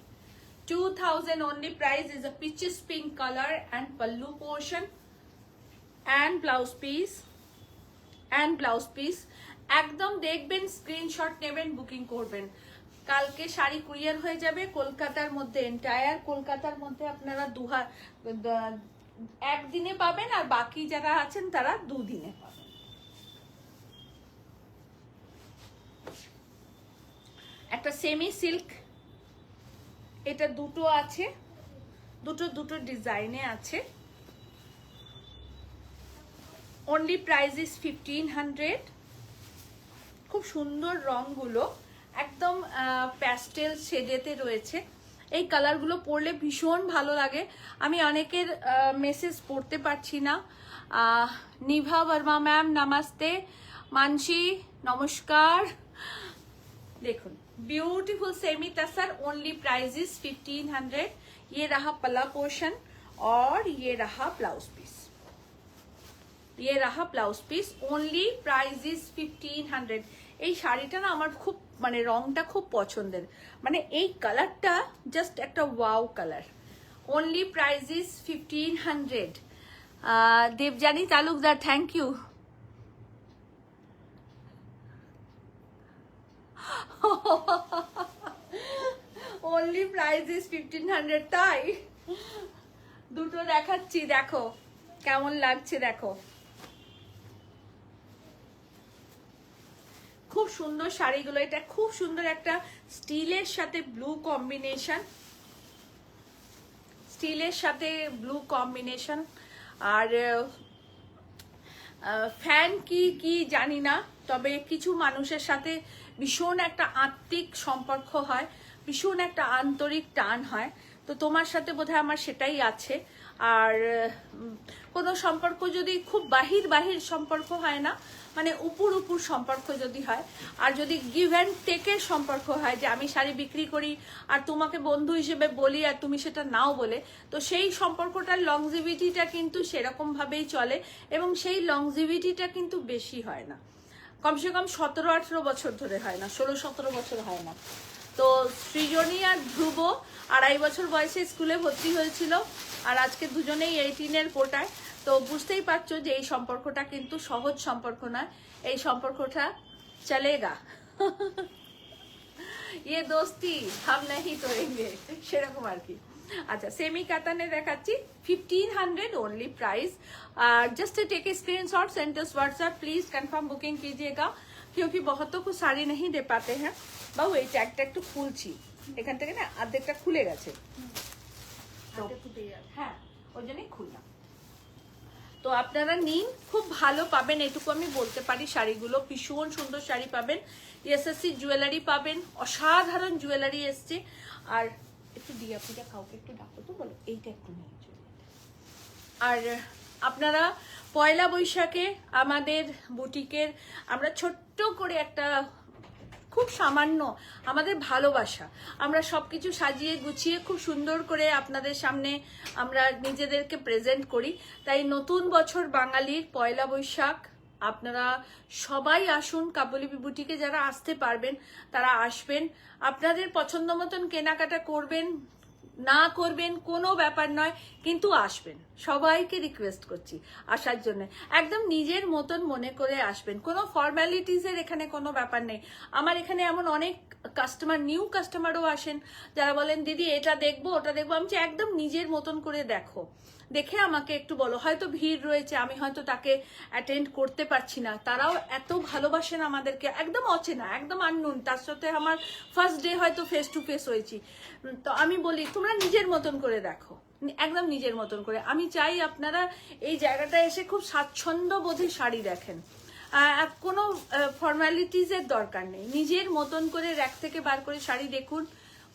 2000 only price is a peaches pink colour and pallu portion and blouse piece, and blouse piece. একদম দেখবেন, স্ক্রিনশট নেবেন, বুকিং করবেন। কালকে শাড়ি কুরিয়ার হয়ে যাবে কলকাতার মধ্যে, এন্টায়ার কলকাতার মধ্যে আপনারা একদিনে পাবেন, আর বাকি যারা আছেন তারা 2 দিনে পাবেন। একটা সেমি সিল্ক, এটা দুটো আছে, দুটো ডিজাইনে আছে। Only price is 1500। খুব সুন্দর রংগুলো, একদম প্যাস্টেল শেডেতে রয়েছে। এই কালারগুলো পরলে ভীষণ ভালো লাগে। আমি অনেকের মেসেজ পড়তে পারছি না। নিভা বর্মা ম্যাম নমস্তে, মানসী নমস্কার। देखो beautiful semi tussar, only price is 1500। ये रहा पल्ला पोर्शन और ये रहा ब्लाउज पीस, ये रहा blouse piece. Only price is 1500। এই শাড়িটা না আমার খুব, মানে রংটা খুব পছন্দের, মানে এই কালারটা জাস্ট একটা wow colour. Only price is 1500। Debjani Talukdar, thank you. Only price is 1500। তাই দুটো দেখাচ্ছি, দেখো কেমন লাগছে, দেখো খুব সুন্দর শাড়িগুলো। এটা খুব সুন্দর একটা স্টিলের সাথে ব্লু কম্বিনেশন, স্টিলের সাথে ব্লু কম্বিনেশন। আর ফ্যান কি জানি না, তবে কিছু মানুষের সাথে ভীষণ একটা আত্মিক সম্পর্ক হয়, ভীষণ একটা আন্তরিক টান হয়। তো তোমার সাথে বোধহয় আমার সেটাই আছে। আর কোনো সম্পর্ক যদি খুব বাহির সম্পর্ক হয় না, মানে উপর সম্পর্ক যদি হয়, আর যদি গিভ অ্যান্ড টেকের সম্পর্ক হয়, যে আমি শাড়ি বিক্রি করি আর তোমাকে বন্ধু হিসেবে বলি আর তুমি সেটা নাও বলে, তো সেই সম্পর্কটার লংজিভিটিটা কিন্তু সেরকম ভাবেই চলে, এবং সেই লংজিভিটিটা কিন্তু বেশি হয় না, কমসে কম 17-18 বছর ধরে হয় না, 16-17 বছর হয় না। তো সৃজনী আর ধ্রুব 2.5 বছর বয়সে স্কুলে ভর্তি হয়েছিল, আর আজকে দুজনেই 18-এর কোটায়। তো বুঝতেই পারছো যে এই সম্পর্কটা কিন্তু সহজ সম্পর্ক নয়, এই সম্পর্কটা চলেগা। ये दोस्ती हम नहीं तोड़ेंगे, সেরকম আর কি। अच्छा सेमी काताने देखाচ্ছি 1500 only price. Just take a screenshot, send us WhatsApp, please confirm booking कीजिएगा, क्योंकि बहुतों को साड़ी नहीं दे पाते हैं। বাবু এই ট্যাগটা একটু খুলছি, এখান থেকে না অর্ধেকটা খুলে গেছে, হ্যাঁ ওই জন্যই খুললাম। তো আপনারা নিন, খুব ভালো পাবেন, এটুকু আমি বলতে পারি। শাড়িগুলো ভীষণ সুন্দর শাড়ি পাবেন, এসএসসি জুয়েলারি পাবেন, অসাধারণ জুয়েলারি এসছে। আর একটু দিয়া পূজা কাউকে একটু ডাকো তো, বলো এইটা একটু নিয়ে। আর আপনারা পয়লা বৈশাখে আমাদের বুটিকের আমরা ছোট্ট করে একটা, খুব সামান্য আমাদের ভালোবাসা, আমরা সবকিছু সাজিয়ে গুছিয়ে খুব সুন্দর করে আপনাদের সামনে আমরা নিজেদেরকে প্রেজেন্ট করি। তাই নতুন বছর বাঙালির পয়লা বৈশাখ, আপনারা সবাই আসুন কাবুলি বুটিকে। যারা আসতে পারবেন তারা আসবেন, আপনাদের পছন্দ মতন কেনাকাটা করবেন, না করবেন কোনো ব্যাপার নয়, কিন্তু আসবেন। সবাইকে রিকোয়েস্ট করছি আসার জন্য, একদম নিজের মতন মনে করে আসবেন, কোনো ফর্মালিটিসের এখানে কোনো ব্যাপার নেই। আমার এখানে এমন অনেক কাস্টমার, নিউ কাস্টমারও আসেন যারা বলেন দিদি এটা দেখবো ওটা দেখবো। আমি একদম নিজের মতন করে দেখো, দেখে আমাকে একটু বলো, হয়তো ভিড় রয়েছে, আমি হয়তো তাকে অ্যাটেন্ড করতে পারছি না, তারাও এত ভালোবাসেন আমাদেরকে, একদম অচেনা, একদম আননোন, তার সাথে আমার ফার্স্ট ডে হয়তো ফেস টু ফেস হয়েছি। তো আমি বলি তোমরা নিজের মতন করে দেখো, একদম নিজের মতন করে। আমি চাই আপনারা এই জায়গাটায় এসে খুব স্বাচ্ছন্দ্য বোধে শাড়ি দেখেন, কোনো ফর্মালিটিজের দরকার নেই, নিজের মতন করে র্যাক থেকে বার করে শাড়ি দেখুন,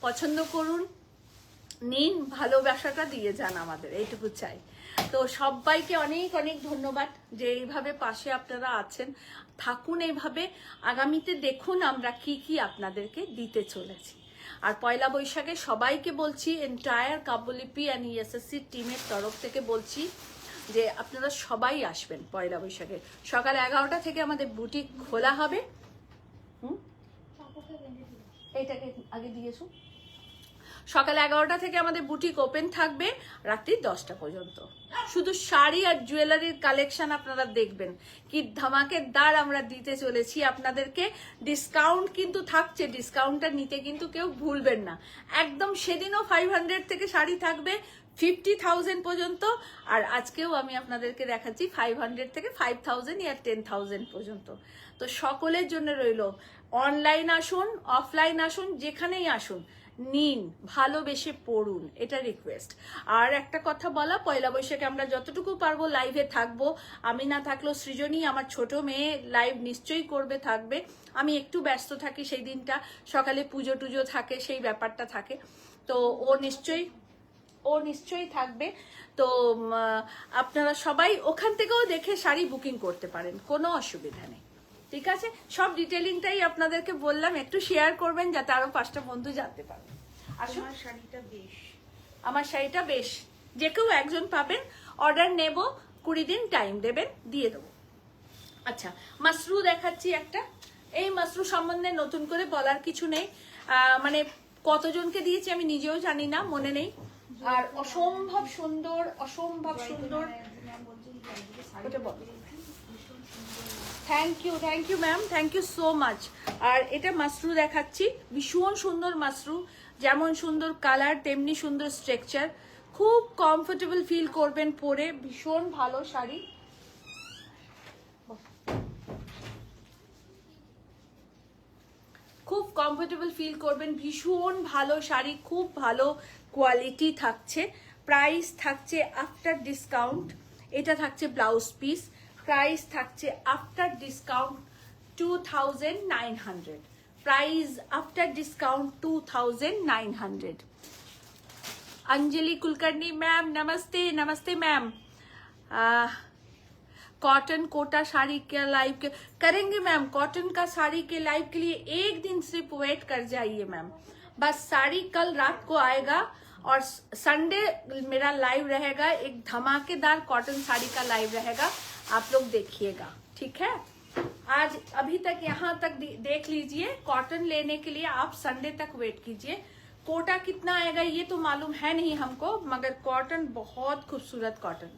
পছন্দ করুন, নিন, ভালোবাসাটা দিয়ে যান আমাদের, এইটুকু চাই। তো সবাইকে অনেক অনেক ধন্যবাদ যে এইভাবে পাশে আপনারা আছেন, থাকুন এইভাবে, আগামীতে দেখুন আমরা কি কি আপনাদেরকে দিতে চলেছি। আর পয়লা বৈশাখে সবাইকে বলছি, এন্টায়ার কাব্যলিপি অ্যান্ড ইএসএসসি টিমের তরফ থেকে বলছি যে আপনারা সবাই আসবেন পয়লা বৈশাখে। সকাল 11টা থেকে আমাদের বুটিক খোলা হবে। এইটাকে আগে দিয়েছো। সকাল 11টা থেকে আমাদের বুটিক ওপেন থাকবে রাত্রি 10টা পর্যন্ত। শুধু শাড়ি আর জুয়েলারির কালেকশন আপনারা দেখবেন, কি ধামাকেদার আমরা দিতে চলেছি আপনাদেরকে। ডিসকাউন্ট কিন্তু থাকছে, ডিসকাউন্টটা নিতে কিন্তু কেউ ভুলবেন না। একদম সেদিনও 500 থেকে শাড়ি থাকবে 50,000 পর্যন্ত, আর আজকেও আমি আপনাদেরকে দেখাচ্ছি 500 থেকে 5,000 আর 10,000 পর্যন্ত। তো সকলের জন্য রইল, অনলাইন আসুন, অফলাইন আসুন, যেখানেই আসুন, নিন, ভালোবেসে পড়ুন, এটা রিকোয়েস্ট। আর একটা কথা বলা, পয়লা বৈশাখে আমরা যতটুকু পারবো লাইভে থাকবো। আমি না থাকলেও সৃজনী, আমার ছোট মেয়ে, লাইভ নিশ্চয়ই করবে, থাকবে। আমি একটু ব্যস্ত থাকি সেই দিনটা, সকালে পুজো টুজো থাকে, সেই ব্যাপারটা থাকে, তো ও নিশ্চয়ই থাকবে। তো আপনারা সবাই ওখান থেকেও দেখে শাড়ি বুকিং করতে পারেন, কোনো অসুবিধা নেই, ঠিক আছে? সব ডিটেলিংটাই আপনাদেরকে বললাম, একটু শেয়ার করবেন যাতে আরো 5টা বন্ধু জানতে পারে। আমার শাড়িটা বেশ, আমার শাড়িটা বেশ, যে কেউ একজন পাবেন, অর্ডার নেব, 20 দিন টাইম দেবেন, দিয়ে দেবো। আচ্ছা, মাসরু দেখাচ্ছি একটা। এই মাসরু সম্বন্ধে নতুন করে বলার কিছু নেই, মানে কতজনকে দিয়েছি আমি নিজেও জানি না, মনে নেই। আর অসম্ভব সুন্দর, অসম্ভব সুন্দর। Thank you ma'am, thank you so much. আর এটা মাসরু দেখাচ্ছি, ভীষণ সুন্দর মাসরু, যেমন সুন্দর কালার তেমনি সুন্দর স্ট্রাকচার, খুব কমফোর্টেবল ফিল করবেন পরে, ভীষণ ভালো শাড়ি। খুব কমফোর্টেবল ফিল করবেন, ভীষণ ভালো শাড়ি, খুব ভালো কোয়ালিটি থাকছে। প্রাইস থাকছে আফটার ডিসকাউন্ট, এটা থাকছে ব্লাউজ পিস, প্রাইস থাকছে after discount 2,900, price after discount 2,900। Anjali Kulkarni ma'am नमस्ते, नमस्ते मैम। कॉटन कोटा साड़ी के लाइव के करेंगे मैम, कॉटन का साड़ी के लाइव के लिए एक दिन सिर्फ वेट कर जाइए मैम, बस साड़ी कल रात को आएगा और संडे मेरा लाइव रहेगा, एक धमाकेदार कॉटन साड़ी का लाइव रहेगा, आप लोग देखिएगा, ठीक है? आज अभी तक यहाँ तक देख लीजिए, कॉटन लेने के लिए आप संडे तक वेट कीजिए। कोटा कितना आएगा ये तो मालूम है नहीं हमको, मगर कॉटन बहुत खूबसूरत कॉटन,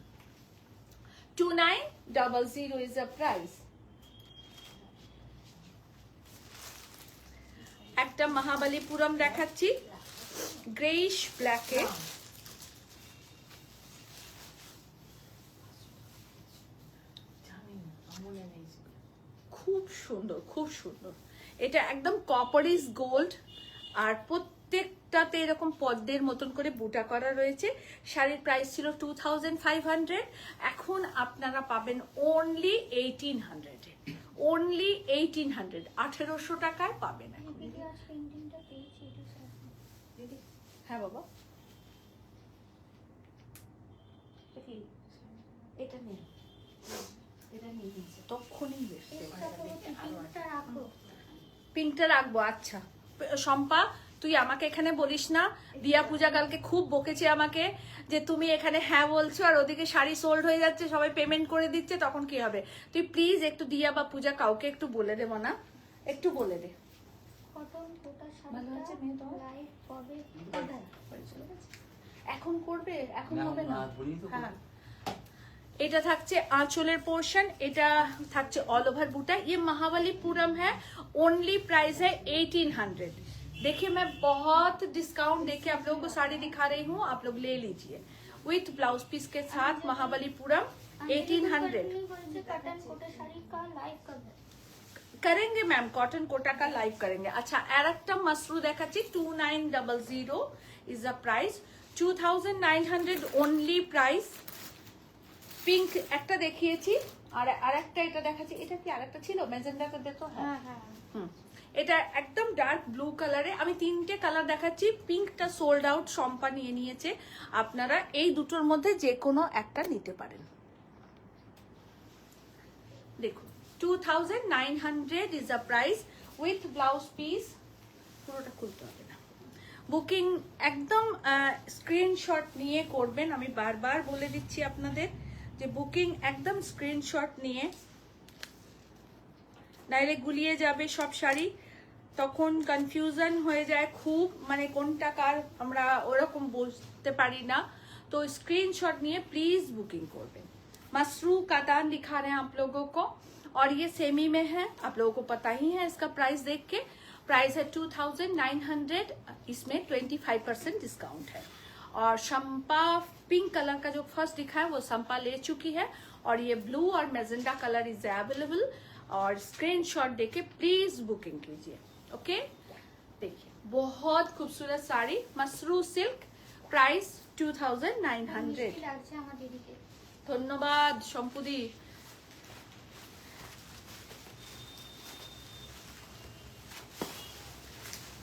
2900 is the price। একটা মহাবলীপুরম দেখাচ্ছি গ্রেইশ ব্ল্যাকে, খুব সুন্দর, খুব সুন্দর। এটা একদম কপারিস গোল্ড, আর প্রত্যেকটাতে এরকম পদ্মের মতন করে বুটা করা রয়েছে। শাড়ির প্রাইস ছিল 2,500, এখন আপনারা পাবেন অনলি 1,800, অনলি 1,800, 1800 টাকায় পাবেন এখন। হ্যাঁ বাবা, এটা নিয়ে, এটা নিয়ে তখনই পিঙ্কটা রাখবো। আচ্ছা শম্পা, তুই আমাকে এখানে বলিস না, দিয়া পূজা কালকে খুব বকেছে আমাকে যে তুমি এখানে হ্যাঁ বলছো আর ওদিকে শাড়ি সোল্ড হয়ে যাচ্ছে, সবাই পেমেন্ট করে দিচ্ছে, তখন কি হবে? তুই প্লিজ একটু দিয়া বা পূজা কাউকে একটু বলে দে, না একটু বলে দে। এখন করবে, এখন হবে না। হ্যাঁ, এটা থাকছে आंचलेर पोर्शन, এটা থাকছে ऑल ओवर बूटा। ये महाबलीपुरम है, ओनली प्राइस है 1800। देखिए मैं बहुत डिस्काउंट देके आप लोगों को साड़ी दिखा रही हूँ, आप लोग ले लीजिए। विथ ब्लाउज पीस के साथ महाबलीपुरम 1800 कॉटन कोटा শাড়ি का लाइव कवर करेंगे मैम, कॉटन कोटा का लाइव करेंगे। अच्छा আর একটা মাশরু দেখাচ্ছি 2900 is the price, 2900 only price. Pink একটা দেখিয়েছি আর আরেকটা এটা দেখাচ্ছি, এটা কি আরেকটা ছিল ম্যাজেন্ডাটা দেখো। হ্যাঁ হুম, এটা একদম ডার্ক ব্লু কালারে। আমি তিনটে কালার দেখাচ্ছি, পিঙ্কটা সোল্ড আউট, সম্পা নিয়ে নিয়েছে। আপনারা এই দুটোর মধ্যে যে কোনো একটা নিতে পারেন। দেখুন 2900 is the price with blouse piece. পুরোটা খুলতে হবে না। বুকিং একদম স্ক্রিনশট নিয়ে করবেন, আমি বারবার বলে দিচ্ছি আপনাদের যে বুকিং একদম স্ক্রিনশট নিয়ে, নাইলে গুলিয়ে যাবে সব শাড়ি, তখন কনফিউশন হয়ে যায় খুব, মানে কোনটা কার আমরা ওরকম বুঝতে পারি না। तो स्क्रीनशॉट নিয়ে प्लीज बुकिंग করবেন। मसरू कातान दिखा रहे हैं आप लोगों को और ये सेमी में है, आप लोगों को पता ही है इसका प्राइस देख के। प्राइस है 2900, इसमें 25% डिस्काउंट है। और शंपा पिंक कलर का जो फर्स्ट दिखा है वो शंपा ले चुकी है और ये ब्लू और मैजेंडा कलर इज अवेलेबल। और स्क्रीनशॉट देके प्लीज बुकिंग कीजिए। ओके, देखिए बहुत खूबसूरत साड़ी मसरू सिल्क, प्राइस 2900। লাগছে আমার দিদিকে। ধন্যবাদ সম্পুদি।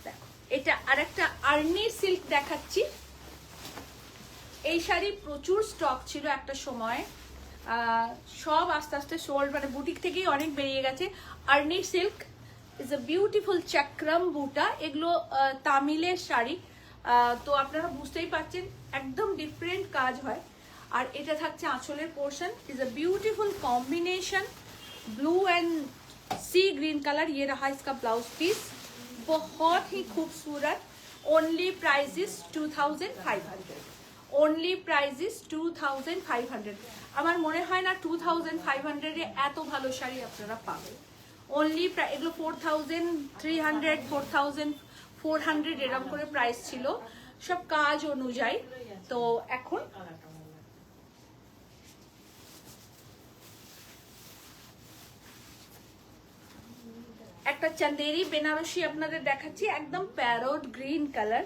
দেখো এটা আরেকটা আর্নি সিল্ক দেখাচ্ছি। এই শাড়ি প্রচুর স্টক ছিল একটা সময়, সব আস্তে আস্তে সোল্ড, মানে বুটিক থেকেই অনেক বেরিয়ে গেছে। Arni silk is a beautiful চক্রম বুটা, এগুলো তামিলের শাড়ি, তো আপনারা বুঝতেই পারছেন একদম ডিফারেন্ট কাজ হয়। আর এটা থাকছে আঁচলের portion, is a beautiful combination blue and sea green colour. ये रहा इसका ब्लाउज पीस, बहुत ही खूबसूरत। Only price is 2500, only price is 2500। আমার মনে হয় না 2500 এ এত ভালো শাড়ি আপনারা পাবেন। ओनली এগুলো 4300 4400 এরকম করে প্রাইস ছিল সব কাজ অনুযায়ী। তো এখন একটা চন্দেরি বেনারসি আপনাদের দেখাচ্ছি, একদম parrot green colour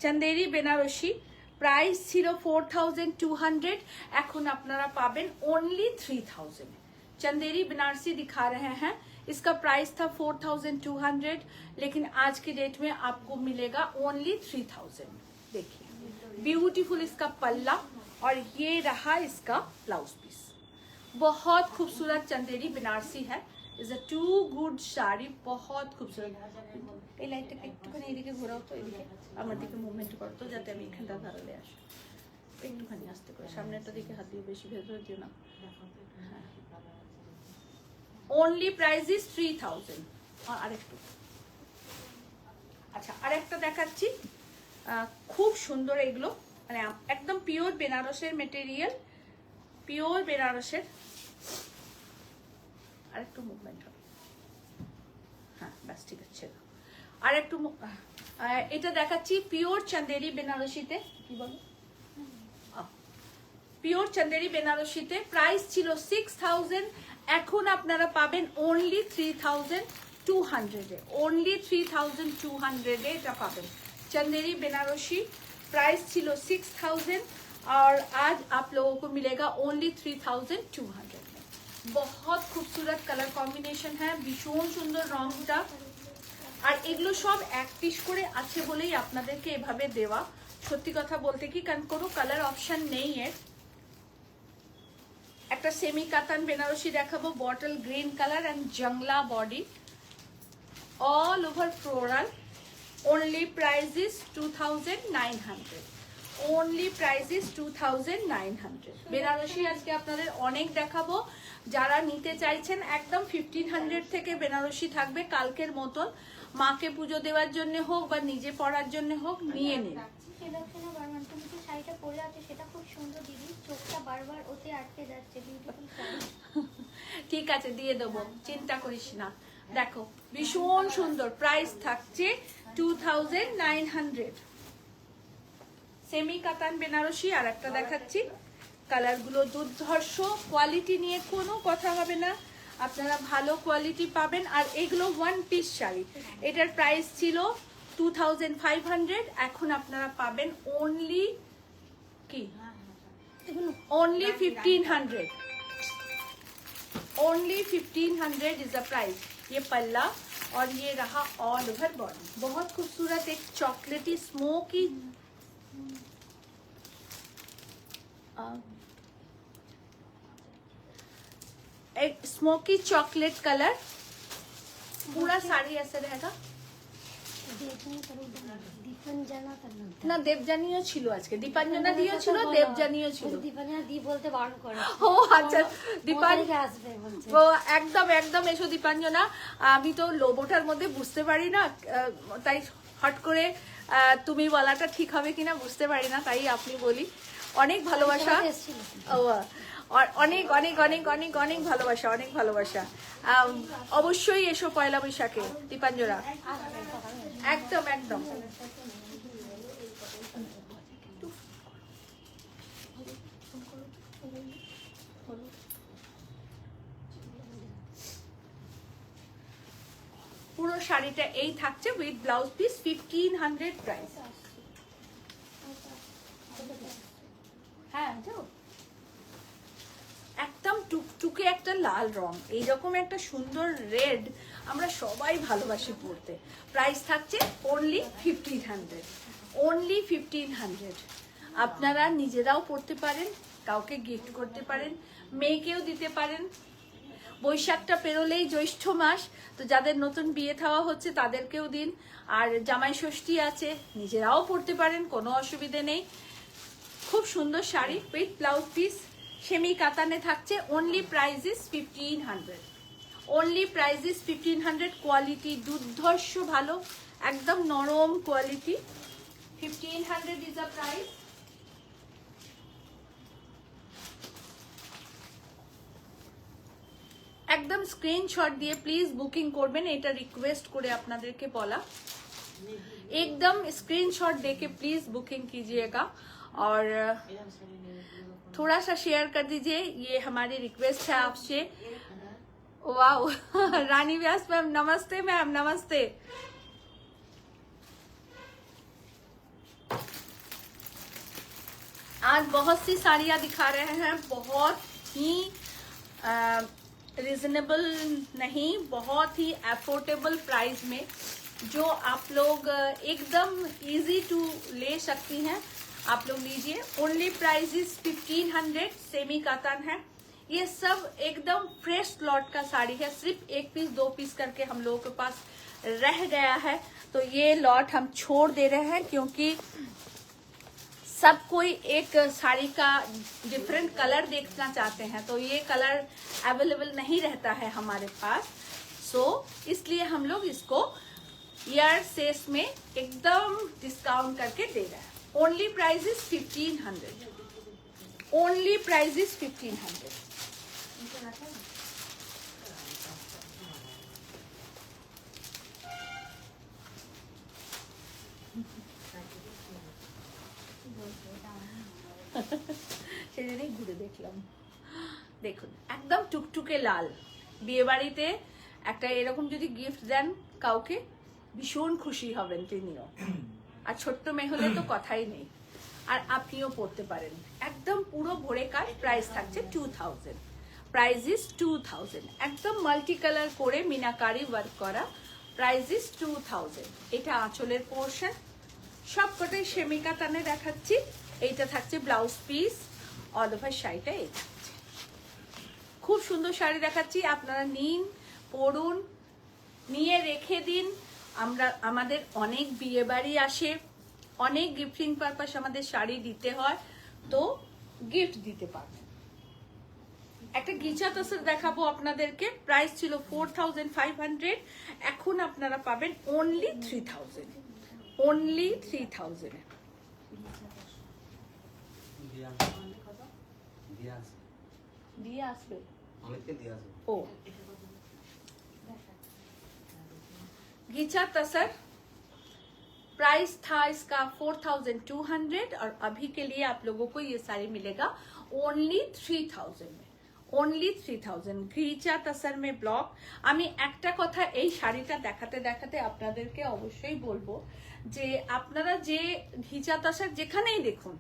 Chanderi Banarasi. Price ছিল 4200, এখন আপনারা পাবেন ओनली 3000। चंदेरी बनारसी दिखा रहे हैं, इसका प्राइस था 4200, लेकिन आज के डेट में आपको मिलेगा ओनली 3000। देखिए ब्यूटीफुल इसका पल्ला और ये रहा इसका ब्लाउज पीस। बहुत खूबसूरत चंदेरी बनारसी है, is a too good sari, बहुत खूबसूरत। এই লাইটটাকে একটুখানি এদিকে ঘোরাও তো, এদিকে আমার দিকে মুভমেন্ট করো তো, যাতে আমি এখানটা ধারালে আসি। একটুখানি আস্তে করে সামনেটা দিকে হাত দিয়ে, বেশি ভেতরে দিও না। Only price is 3000। और আরেকটু, আচ্ছা আরেকটা দেখাচ্ছি, খুব সুন্দর এগুলো, মানে একদম পিওর বেনারসের মেটেরিয়াল, পিওর বেনারসের। আরেকটু মুভমেন্ট হবে, হ্যাঁ ব্যাস ঠিক আছে। আর একটু এটা দেখাচ্ছি পিওর চন্দেরি বেনারসিতে, কি বলো পিওর চন্দেরি বেনারসিতে। প্রাইস ছিল 6000, এখন আপনারা পাবেন ओनली 3200 এ, ओनली 3200 এ এটা পাবেন। चंदेरी बेनारसी प्राइस छिलो 6000 और आज आप लोगों को मिलेगा ओनली 3200 में। बहुत खूबसूरत कलर कॉम्बिनेशन है, भीषण सुंदर रंगटा। আর এগুলো সব এক পিস করে আছে বলেই আপনাদেরকে এভাবে দেওয়া। সত্যি কথা বলতে কি, কারণ কোনো কালার অপশন নেই এর। একটা সেমি কাতান বেনারসি দেখাবো, বটল গ্রিন কালার এন্ড জংলা body, all over floral. Only price is 2900, only price is 2900। Banarasi আজকে আপনাদের অনেক দেখাবো, যারা নিতে চাইছেন একদম 1500 থেকে বেনারসি থাকবে কালকের মতন। মাকে পুজো দেওয়ার জন্য হোক বা নিজে পরার জন্য হোক নিয়ে নিন। সেলেকশনে বারবার তুমি যে শাড়িটা পরে আছে সেটা খুব সুন্দর দিদি, চোখটা বারবার ওতে আটকে যাচ্ছে, বিউটিফুল শাড়ি। ঠিক আছে দিয়ে দেবো, চিন্তা করিস না। দেখো ভীষণ সুন্দর, প্রাইস থাকছে 2900। সেমি কাতান বেনারসি। আর একটা দেখাচ্ছি, কালারগুলো দুর্ধর্ষ, কোয়ালিটি নিয়ে কোনো কথা হবে না, আপনারা ভালো কোয়ালিটি পাবেন। আর এগুলো ওয়ান পিস শাড়ি, এটার প্রাইস ছিল 2500, এখন আপনারা পাবেন অনলি কি only 1500, only 1500 is the price। ये पल्ला और ये रहा ऑल ओवर बॉडी, बहुत खूबसूरत एक चॉकलेटी स्मोकी एक स्मोकी चॉकलेट कलर, पूरा साड़ी ऐसे रहेगा না। দেবজানিও ছিল আজকে, দীপাঞ্জনা দিও ছিল, দেবজানিও ছিল। দীপাঞ্জনা দি বলতে বারণ করে। ও আচ্ছা, দীপাঞ্জনা আসবে বলছে। ও একদম একদম এসো দীপাঞ্জনা। আমি তো লোবোটার মধ্যে বুঝতে পারি না, তাই হট করে তুমি বলাটা ঠিক হবে কিনা বুঝতে পারি না, তাই আপনি বলি। অনেক ভালোবাসা, ও অনেক অনেক অনেক অনেক অনেক ভালোবাসা, অনেক ভালোবাসা। অবশ্যই এসো পয়লা বৈশাখে দীপাঞ্জনা, একদম একদম। পুরো শাড়িটা এই থাকছে উইথ ব্লাউজ পিস, 1500 প্রাইস। হ্যাঁ যাও, একদম টুকটুকে একটা লাল রং, এইরকম একটা সুন্দর রেড আমরা সবাই ভালোবাসি পরতে। প্রাইস থাকছে অনলি 1500, অনলি 1500। আপনারা নিজেরাও পরতে পারেন, কাউকে গিফট করতে পারেন, মেয়েকেও দিতে পারেন। বৈশাখটা পেরোলেই জ্যৈষ্ঠ মাস, তো যাদের নতুন বিয়ে থাওয়া হচ্ছে তাদেরকেও দিন। আর জামাই ষষ্ঠী আছে, নিজেরাও পরতে পারেন, কোনো অসুবিধে নেই। খুব সুন্দর sari with blouse piece, semi কাতানে থাকছে। Only price is 1500, only price is 1500। Quality দুর্ধর্ষ ভালো, একদম নরম কোয়ালিটি। 1500 is the price. একদম স্ক্রিনশট দিয়ে প্লিজ বুকিং করবেন, এটা রিকোয়েস্ট করে আপনাদেরকে বলা। एकदम स्क्रीनशॉट देके प्लीज बुकिंग कीजिएगा और थोड़ा सा शेयर कर दीजिए, ये हमारी रिक्वेस्ट है आपसे। वाओ रानी व्यास मैम नमस्ते, मैम नमस्ते। आज बहुत सी साड़ियाँ दिखा रहे हैं, बहुत ही रिजनेबल नहीं, बहुत ही अफोर्डेबल प्राइस में, जो आप लोग एकदम इजी टू ले सकती हैं। आप लोग लीजिए। Only price is 1500, semi katan है। ये सब एकदम फ्रेश लॉट का साड़ी है, सिर्फ 1 पीस 2 पीस करके हम लोगों के पास रह गया है, तो ये लॉट हम छोड़ दे रहे हैं क्योंकि सब कोई एक साड़ी का डिफरेंट कलर देखना चाहते हैं, तो ये कलर अवेलेबल नहीं रहता है हमारे पास। सो इसलिए हम लोग इसको ईयर सेस में एकदम डिस्काउंट करके दे रहे हैं। Only price is 1500, only price is 1500। সেদিনই ঘুরে দেখলাম, দেখুন একদম টুকটুকে লাল। বিয়ে বাড়িতে একটা এরকম যদি গিফট দেন কাউকে, ভীষণ খুশি হবেন তিনিও। আর ছোট্ট মেয়ে হলে তো কথাই নেই, আর আপনিও পড়তে পারেন। একদম পুরো ভরে কাজ। প্রাইস থাকছে 2000, প্রাইস ইজ 2000। একদম মাল্টি কালার করে মিনাকারি ওয়ার্ক করা, প্রাইস ইজ 2000। এটা আঁচলের পোর্শন, সব কটাই সেমি কাতানে দেখাচ্ছি। এইটা থাকছে ব্লাউজ পিস, অল ওভার শাড়িটা এই থাকছে। খুব সুন্দর শাড়ি দেখাচ্ছি, আপনারা নিন, পরুন, নিয়ে রেখে দিন। আমাদের অনেক বিয়ে বাড়ি আসে, অনেক গিফটিং পারপাস আমাদের শাড়ি দিতে হয়, তো গিফট দিতে পারবেন। একটা গিচা তসর দেখাবো আপনাদেরকে। প্রাইস ছিল 4500, এখন আপনারা পাবেন অনলি 3000, অনলি 3000 এ। দিয়ে আসবে ও গিচা তসর प्राइस था इसका 4200 और अभी के लिए आप लोगों को ये साड़ी मिलेगा ओनली 3000 में, ओनली 3000। ঘিচা তাসার মে ব্লক। আমি একটা কথা এই শাড়িটা দেখাতে দেখাতে আপনাদেরকে অবশ্যই বলবো যে আপনারা যে ঘিচা তাসার যেখানেই দেখুন,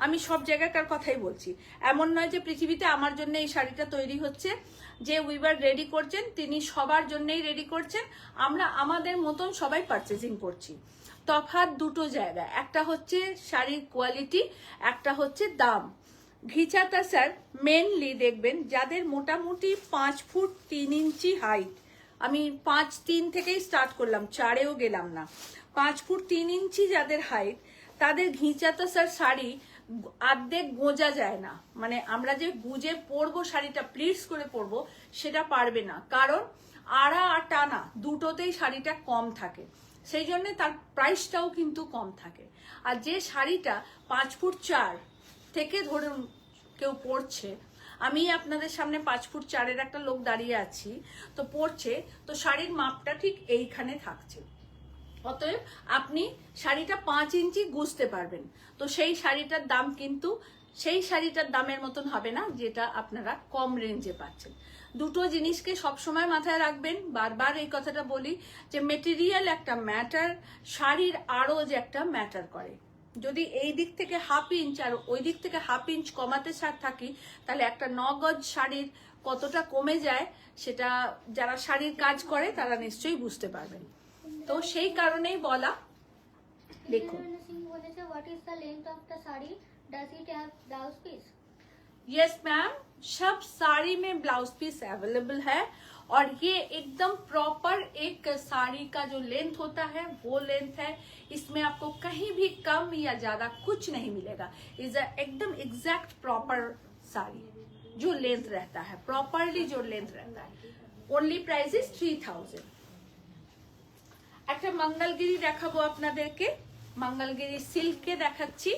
আমি সব জায়গাকার কথাই বলছি, এমন নয় যে পৃথিবীতে আমার জন্য এই শাড়িটা তৈরি হচ্ছে, যে উইভার রেডি করছেন তিনি সবার জন্যই রেডি করছেন, আমরা আমাদের মতন সবাই পারচেজিং করছি। তফাৎ দুটো জায়গা, একটা হচ্ছে শাড়ির কোয়ালিটি, একটা হচ্ছে দাম। ঘিচা তাসার মেনলি দেখবেন যাদের মোটামুটি 5 ফুট 3 ইঞ্চি হাইট, আমি 5-3 থেকেই স্টার্ট করলাম, 4-এও গেলাম না, 5 ফুট 3 ইঞ্চি যাদের হাইট তাদের ঘিচা তাসার শাড়ি অর্ধেক গোঁজা যায় না, মানে আমরা যে গুজে পরবো শাড়িটা প্লিটস করে পরবো সেটা পারবে না, কারণ আড়া আর টানা দুটোতেই শাড়িটা কম থাকে, সেই জন্য তার প্রাইসটাও কিন্তু কম থাকে। আর যে শাড়িটা 5 ফুট 4 থেকে ধরুন কেউ পরছে, আমি আপনাদের সামনে 5 ফুট 4-এর একটা লোক দাঁড়িয়ে আছি, তো পরছে, তো শাড়ির মাপটা ঠিক এইখানে থাকছে, অতএব আপনি শাড়িটা 5 ইঞ্চি গুছতে পারবেন, তো সেই শাড়িটার দাম কিন্তু সেই শাড়িটার দামের মতন হবে না যেটা আপনারা কম রেঞ্জে পাচ্ছেন। দুটো জিনিসকে সবসময় মাথায় রাখবেন, বারবার এই কথাটা বলি যে মেটেরিয়াল একটা ম্যাটার, শাড়ির আরও যে একটা ম্যাটার করে। যদি এই দিক থেকে 1/2 ইঞ্চ আর ওই দিক থেকে 1/2 ইঞ্চ কমাতে থাকি, তাহলে একটা 9 গজ শাড়ির কতটা কমে যায় সেটা যারা শাড়ির কাজ করে তারা নিশ্চয়ই বুঝতে পারবেন। তো সেই কারণেই বলা। দেখুন, What is the length of the saree? Does it have blouse piece? Yes ma'am, सब साड़ी में ब्लाउज पीस अवेलेबल है और ये एकदम प्रॉपर एक साड़ी का जो लेंथ होता है वो लेंथ है, इसमें आपको कहीं भी कम या ज्यादा कुछ नहीं मिलेगा। इज एकदम एग्जैक्ट प्रॉपर साड़ी जो लेंथ रहता है, प्रॉपरली जो लेंथ रहता है। Only price is 3000। একটা মঙ্গলগিরি দেখাবো আপনাদেরকে, মঙ্গলগিরি সিল্কে দেখাচ্ছি,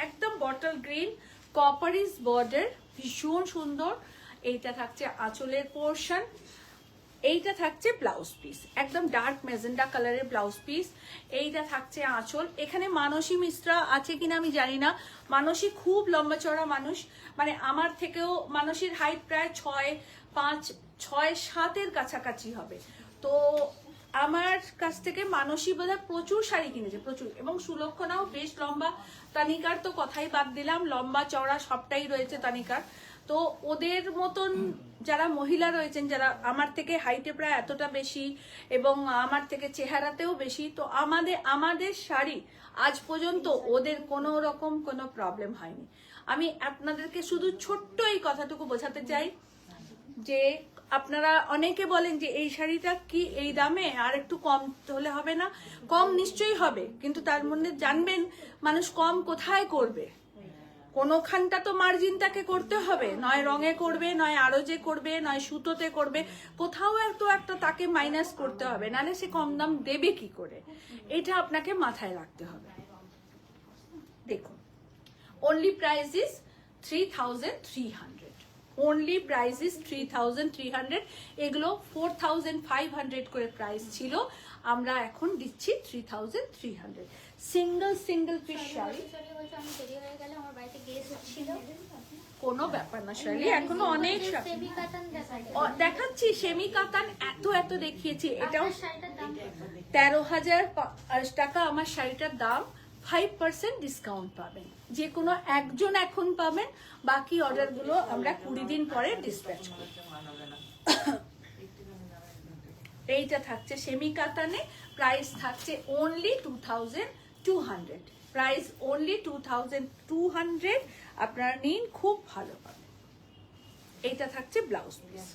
একদম বটল গ্রিন কপারিস বর্ডার, ভীষণ সুন্দর। এইটা থাকছে আঁচলের পোর্শন, এইটা থাকছে ব্লাউজ পিস, একদম ডার্ক মেজেন্ডা কালারের ব্লাউজ পিস, এইটা থাকছে আঁচল। এখানে মানসী মিশ্রা আছে কিনা আমি জানি না, মানসী খুব লম্বা চড়া মানুষ, মানে আমার থেকেও মানসীর হাইট প্রায় 6'5", 6'7" কাছাকাছি হবে। তো আমার কাছ থেকে মানসী বোধহয় প্রচুর শাড়ি কিনেছে, প্রচুর, এবং সুলক্ষণাও বেশ লম্বা, তানিকার তো কথাই বাদ দিলাম, লম্বা চওড়া সবটাই রয়েছে তানিকার। তো ওদের মতন যারা মহিলা রয়েছেন, যারা আমার থেকে হাইটে প্রায় এতটা বেশি এবং আমার থেকে চেহারাতেও বেশি, তো আমাদের শাড়ি আজ পর্যন্ত ওদের কোনো রকম কোনো প্রবলেম হয়নি। আমি আপনাদেরকে শুধু ছোট্ট এই কথাটুকু বোঝাতে চাই যে আপনারা অনেকে বলেন যে এই শাড়িটা কি এই দামে, আর একটু কম হলে হবে না? কম নিশ্চয়ই হবে, কিন্তু তার মধ্যে জানবেন মানুষ কম কোথায় করবে, কোনোখানটা তো মার্জিনটাকে করতে হবে, নয় রঙে করবে, নয় আরজে করবে, নয় সুতোতে করবে, কোথাও একটা তাকে মাইনাস করতে হবে, নাহলে সে কম দাম দেবে কি করে, এটা আপনাকে মাথায় রাখতে হবে। দেখুন, only price is 3300, only price is 3300। এগুলো 4500 করে প্রাইস ছিল, আমরা এখন দিচ্ছি 3300। সিঙ্গেল পিস শাড়ি, আমি দেরি হয়ে গেল, আমার বাড়িতে গেস্ট ছিল। কোনো ব্যাপার না শাড়ি, এখনো অনেক সেমি কাতান দেখাচ্ছি, সেমি কাতান এত দেখিয়েছি, এটাও শাড়িটার দাম 13,000 টাকা আমার শাড়িটার দাম। 5% ডিসকাউন্ট পাবেন, যে কোনো একজন এখন পাবেন, বাকি অর্ডারগুলো আমরা 20 দিন পরে ডিসপ্যাচ করব। এইটা থাকছে সেমি কাতানে, প্রাইস থাকছে অনলি 2200, প্রাইস অনলি 2200। আপনারা নিন, খুব ভালো পাবেন। এইটা থাকছে ব্লাউজ পিস,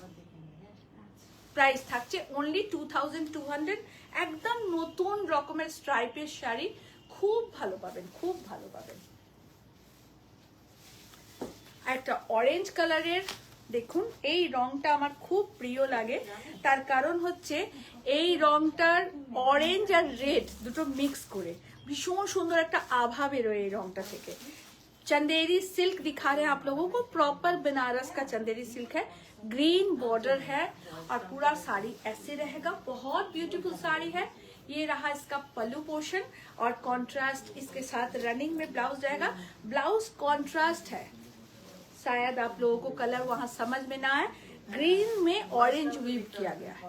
প্রাইস থাকছে অনলি 2200। একদম নতুন রকমের স্ট্রাইপের শাড়ি, খুব ভালো পাবেন, খুব ভালো পাবেন। একটা অরেঞ্জ কালারের, দেখুন এই রংটা আমার খুব প্রিয় লাগে, তার কারণ হচ্ছে এই রংটার অরেঞ্জ আর রেড দুটো মিক্স করে ভীষণ সুন্দর একটা আভা বেরোয় এই রংটা থেকে। चंदेरी सिल्क दिखा रहे हैं आप लोगों को, प्रॉपर बनारस का चंदेरी सिल्क है, ग्रीन बॉर्डर है और पूरा साड़ी ऐसे रहेगा, बहुत ब्यूटीफुल साड़ी है। ये रहा इसका पल्लू पोर्शन और कॉन्ट्रास्ट इसके साथ रनिंग में ब्लाउज जाएगा। ब्लाउज कॉन्ट्रास्ट है, शायद आप लोगों को कलर वहां समझ में ना आए, ग्रीन में ऑरेंज वीव किया गया है,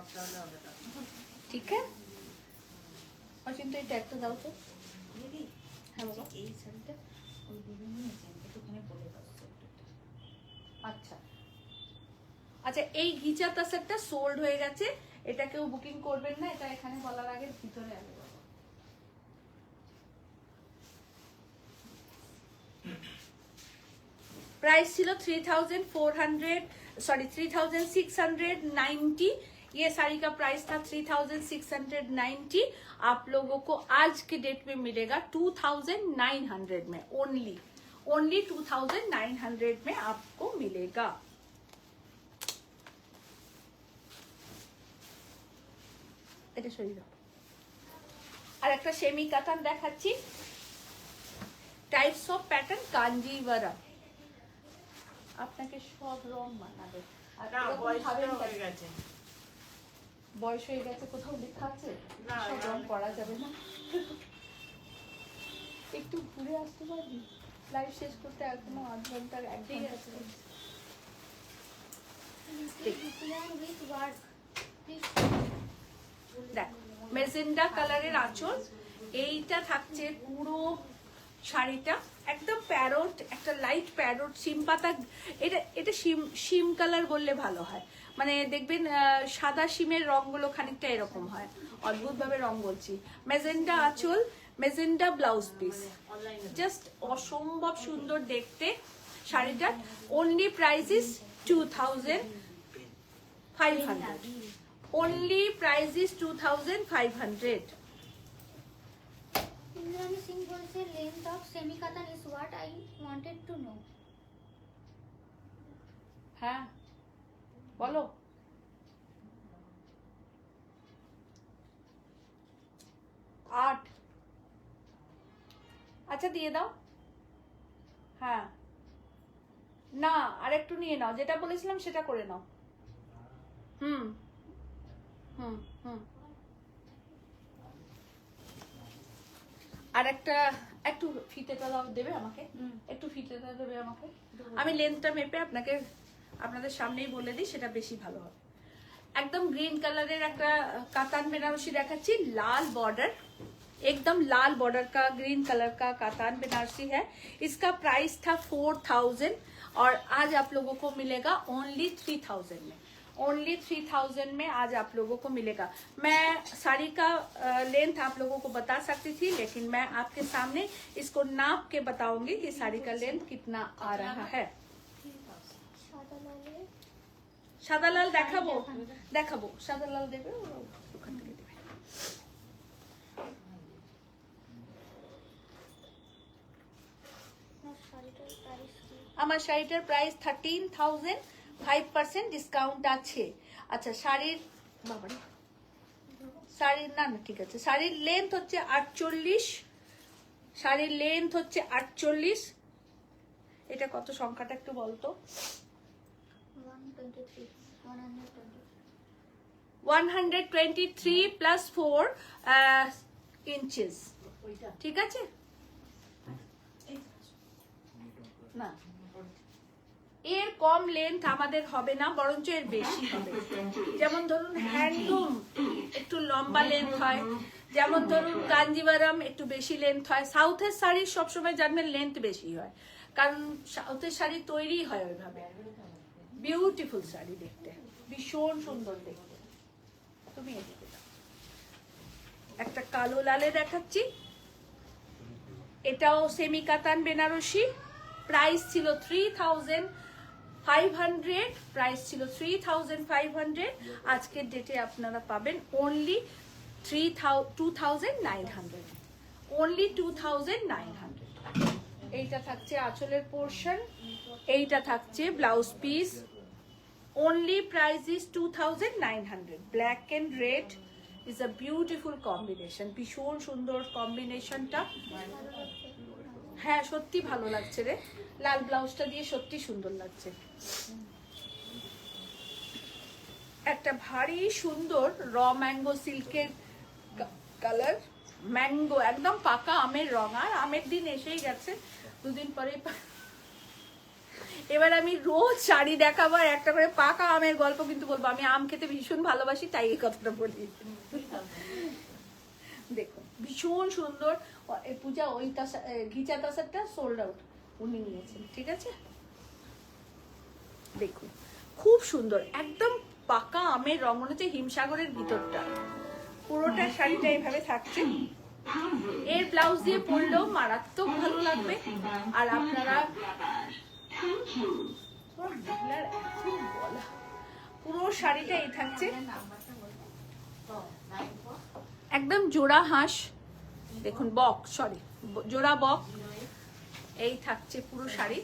ठीक है। और चिंता ये टैग तो दाও তো দিদি হ্যাঁ বাবা। এই শাড়িটা ওই দিদি নিয়েছেন, একটুখানি বলে দাও সেটটা। আচ্ছা আচ্ছা, এই ঘিচা তাসেরটা সোল্ড হয়ে গেছে, এটা কেউ বুকিং করবেন না, এটা এখানে বলার আগে ভিতরে আগে বলো। प्राइस ছিল 3690। ये साड़ी का प्राइस था 3690। आप लोगों को आज के डेट में मिलेगा 2900 में, ओनली 2900 में आपको मिलेगा। এটা সরিয়ে দাও। আর একটা সেমি কাতান দেখাচ্ছি, টাইপস অফ প্যাটার্ন কাঞ্জিভারাম, আপনাকে সব রং মানাবে। আর এরকম ভাবেন কেন? বয়স হয়ে গেছে কোথাও লেখা আছে? সব রং পরা যাবে না। একটু ঘুরে আসতে পারবি? লাইভ শেষ করতে এখনো 8 ঘন্টার 1 ঘন্টা আছে। with work. Please. দেখো মেজেন্ডা কালারের আঁচল, এইটা থাকছে পুরো শাড়িটা একদম প্যারট, একটা লাইট প্যারট শিম পাতা, এটা শিম কালার বললে ভালো হয়, মানে দেখবেন সাদা শিমের রংগুলো খানিকটা এরকম হয়, অদ্ভুত ভাবে রং বলছি। মেজেন্ডা আঁচল, মেজেন্ডা ব্লাউজ পিস, জাস্ট অসম্ভব সুন্দর দেখতে শাড়িটা। Only price is 2500, only price is 2500। Indrani Singh বলছে length of semi cotton is what I wanted to know. হ্যাঁ বলো। 8, আচ্ছা দিয়ে দাও। হ্যাঁ না আরেকটু নিয়ে নাও, যেটা বলেছিলাম সেটা করে নাও। হুম হুম হুম আর একটা একটু ফিতেটা দাও, দেবে আমাকে একটু ফিতেটা দেবে আমাকে, আমি লেন্থটা মেপে আপনাদের সামনেই বলে দিই, সেটা বেশি ভালো হবে। एकदम ग्रीन कलर একটা কাতান বেনারসি দেখাচ্ছি, लाल बॉर्डर, एकदम लाल बॉर्डर का ग्रीन कलर का कातान बनारसी है। इसका प्राइस था 4000 और आज आप लोगों को मिलेगा ओनली 3000 में, ओनली 3000 में आज आप लोगों को मिलेगा। मैं साड़ी का लेंथ आप लोगों को बता सकती थी, लेकिन मैं आपके सामने इसको नाप के बताऊंगी कि साड़ी का लेंथ कितना आ रहा है। সাদা লাল দেখাবো, দেখাবো সাদা লাল দেবে ওখান থেকে দেবে। আমার শাড়িটার প্রাইস 13000, 5% ডিসকাউন্ট আছে। আচ্ছা শাড়ির বাবারে, শাড়ির না না ঠিক আছে, শাড়ির লেন্থ হচ্ছে 48, শাড়ির লেন্থ হচ্ছে 48। এটা কত সংখ্যাটা একটু বলতো? 123 প্লাস 4 ইঞ্চেস, ঠিক আছে না, এর কম লেন্থ আমাদের হবে না, বরঞ্চ এর বেশি হবে। যেমন ধরুন হ্যান্ডলুম একটু লম্বা লেন্থ হয়, যেমন ধরুন কাঞ্জিভারাম একটু বেশি লেন্থ হয়। সাউথের শাড়ির সবসময় জানবেন লেন্থ বেশি হয়, কারণ সাউথের শাড়ি তৈরি হয় ওইভাবে। বিউটিফুল শাড়ি দেখতে, ভীষণ সুন্দর দেখতে। তুমি এদিকে দাও, একটা কালো লালে দেখাচ্ছি, এটাও সেমি কাতান বেনারসি, প্রাইস ছিল 3500, প্রাইস ছিল 3500, আজকের ডেটে আপনারা পাবেন অনলি 2900, অনলি 2900। এইটা থাকছে আঁচলের পোর্শন, এইটা থাকছে blouse piece, only price is 2900। black and red is a beautiful combination, ভীষণ সুন্দর কম্বিনেশনটা। হ্যাঁ সত্যি ভালো লাগছে রে, লাল ব্লাউজটা দিয়ে সত্যি সুন্দর লাগছে। একটা ভারী সুন্দর র ম্যাঙ্গো সিল্কের কালার ম্যাঙ্গো, একদম পাকা আমের রং। আর আমের দিন এসেই গেছে, দুদিন পরেই এবার আমি রোজ শাড়ি দেখাবো আর একটা করে পাকা আমের গল্প কিন্তু বলবো। আমি আম খেতে ভীষণ ভালোবাসি, তাই এই কথাটা বলি। দেখুন ভীষণ সুন্দর। পূজা ওই ঘিচা তাসারটা সোল্ড আউট, উনি নিয়েছেন, ঠিক আছে। দেখুন খুব সুন্দর, একদম পাকা আমের রং, মনে হচ্ছে হিমসাগরের ভিতরটা। পুরোটা শাড়িটা এইভাবে থাকছে। এর ব্লাউজ দিয়ে পরলেও মারাত্মক ভালো লাগবে। আর আপনারা পুরো শাড়িটা এই থাকছে একদম জোড়া হাঁস, দেখুন বক, সরি জোড়া বক, এই থাকছে পুরো শাড়ি।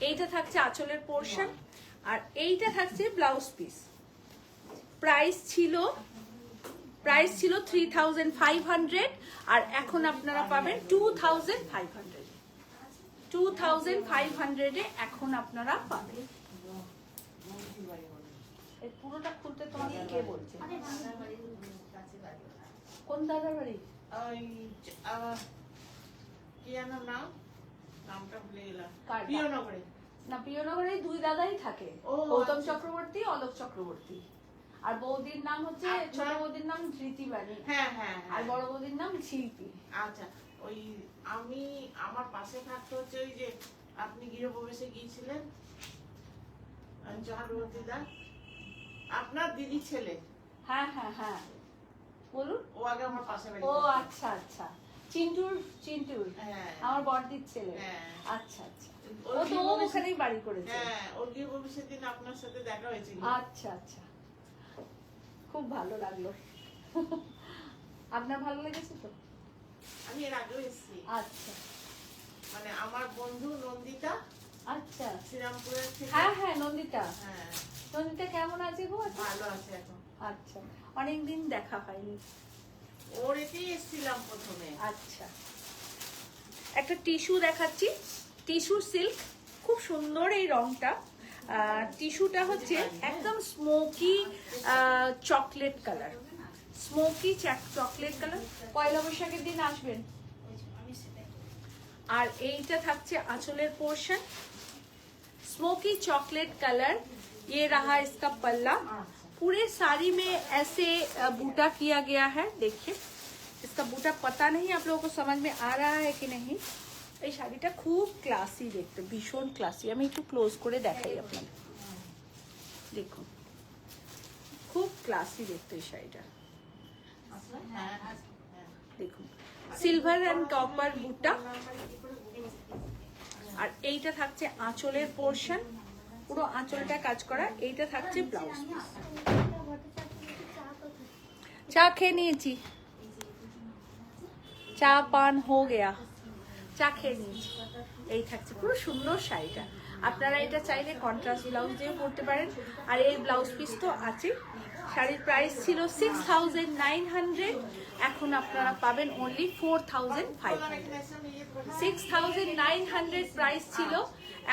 এইটা থাকছে আঁচলের পোর্শন, আর এইটা থাকছে ব্লাউজ পিস। প্রাইস ছিল 3500, আর এখন আপনারা পাবেন 2500। 2500 এখন আপনারা পাবেন। এই পুরোটা খুলতে তোমাকে কে বলছে? কোন দাদার বাড়ি? না, প্রিয়নগরে দুই দাদাই থাকে, গৌতম চক্রবর্তী, অলোক চক্রবর্তী। আর বৌদির নাম হচ্ছে, ছোট বৌদির নাম ধৃতি বাণী, আর বড় বৌদির নাম শিল্পী। আচ্ছা, ওই আমি আমার পাশে থাকতে হচ্ছে ওই যে আপনি গৃহপ্রবেশে গিয়েছিলেন চক্রবর্তী দা, আপনার দিদির ছেলে। হ্যাঁ হ্যাঁ হ্যাঁ, বলুন। ও আগে আমার পাশে বাড়ি। ও আচ্ছা আচ্ছা, চিন্টুর আমার বড়দির ছেলে। আচ্ছা আচ্ছা, ও তো ওখানেই বাড়ি করেছে। হ্যাঁ, ওর গৃহপ্রবেশের দিন আপনার সাথে দেখা হয়েছিল। আচ্ছা আচ্ছা, খুব ভালো লাগলো। আপনার ভালো লেগেছে তো? আমি এর আগেও এসেছি। আচ্ছা, মানে আমার বন্ধু নন্দিতা। আচ্ছা, শ্রীরামপুরের থেকে। হ্যাঁ হ্যাঁ, নন্দিতা। হ্যাঁ, নন্দিতা কেমন আছে গো? ভালো আছে এখন। আচ্ছা, অনেকদিন দেখা হয়নি। ওর এতেই এসেছিলাম প্রথমে। আচ্ছা, একটা টিস্যু দেখাচ্ছি, টিস্যু সিল্ক, খুব সুন্দর এই রংটা। টিস্যুটা হচ্ছে একদম smoky chocolate colour, smoky chocolate colour. পয়লা বৈশাখের দিন আসবেন। আর এইটা থাকছে আঁচলের পোর্শন, स्मोकी चॉकलेट कलर। ये रहा इसका पल्ला। पूरे साड़ी में ऐसे बूटा किया गया है, देखिए इसका बूटा, पता नहीं आप लोगों को समझ में आ रहा है कि नहीं। এই শাড়িটা খুব ক্লাসি দেখতে, ভীষণ ক্লাসি। আমি একটু ক্লোজ করে দেখাই আপনাদের, দেখুন খুব ক্লাসি দেখতে এই শাড়িটা। দেখুন সিলভার অ্যান্ড কপার বুটা। আর এইটা থাকছে আঁচলের পোর্শন, পুরো আঁচলটা কাজ করা। এইটা থাকছে ব্লাউজ। চা খেয়ে নিয়েছি, চা পান হো গেয়া, চা খেয়ে নিয়েছি। এই থাকছে পুরো সুন্দর শাড়িটা। আপনারা এটা চাইলে কন্ট্রাস্ট ব্লাউজ দিয়ে পরতে পারেন। আর এই ব্লাউজ পিস তো আছে। শাড়ির প্রাইস ছিল 6900, এখন আপনারা পাবেন অনলি 4500। 6900 প্রাইস ছিল,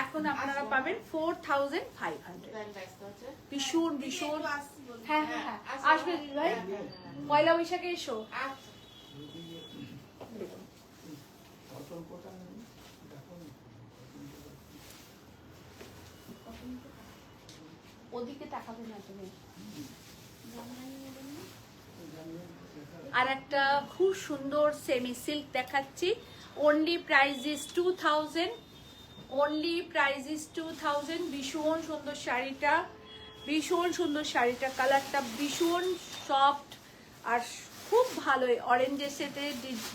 এখন আপনারা পাবেন 4500। ভীষণ ভীষণ। হ্যাঁ হ্যাঁ হ্যাঁ, আসবে দিদি ভাই, পয়লা বৈশাখে এসো। ওদিকে তাকাবে না তুমি। আর একটা খুব সুন্দর সেমি সিল্ক দেখাচ্ছি। Only price is 2000, only price is 2000। ভীষণ সুন্দর শাড়িটা, ভীষণ সুন্দর শাড়িটা, কালারটা ভীষণ সফট আর খুব ভালোই অরেঞ্জের সাথে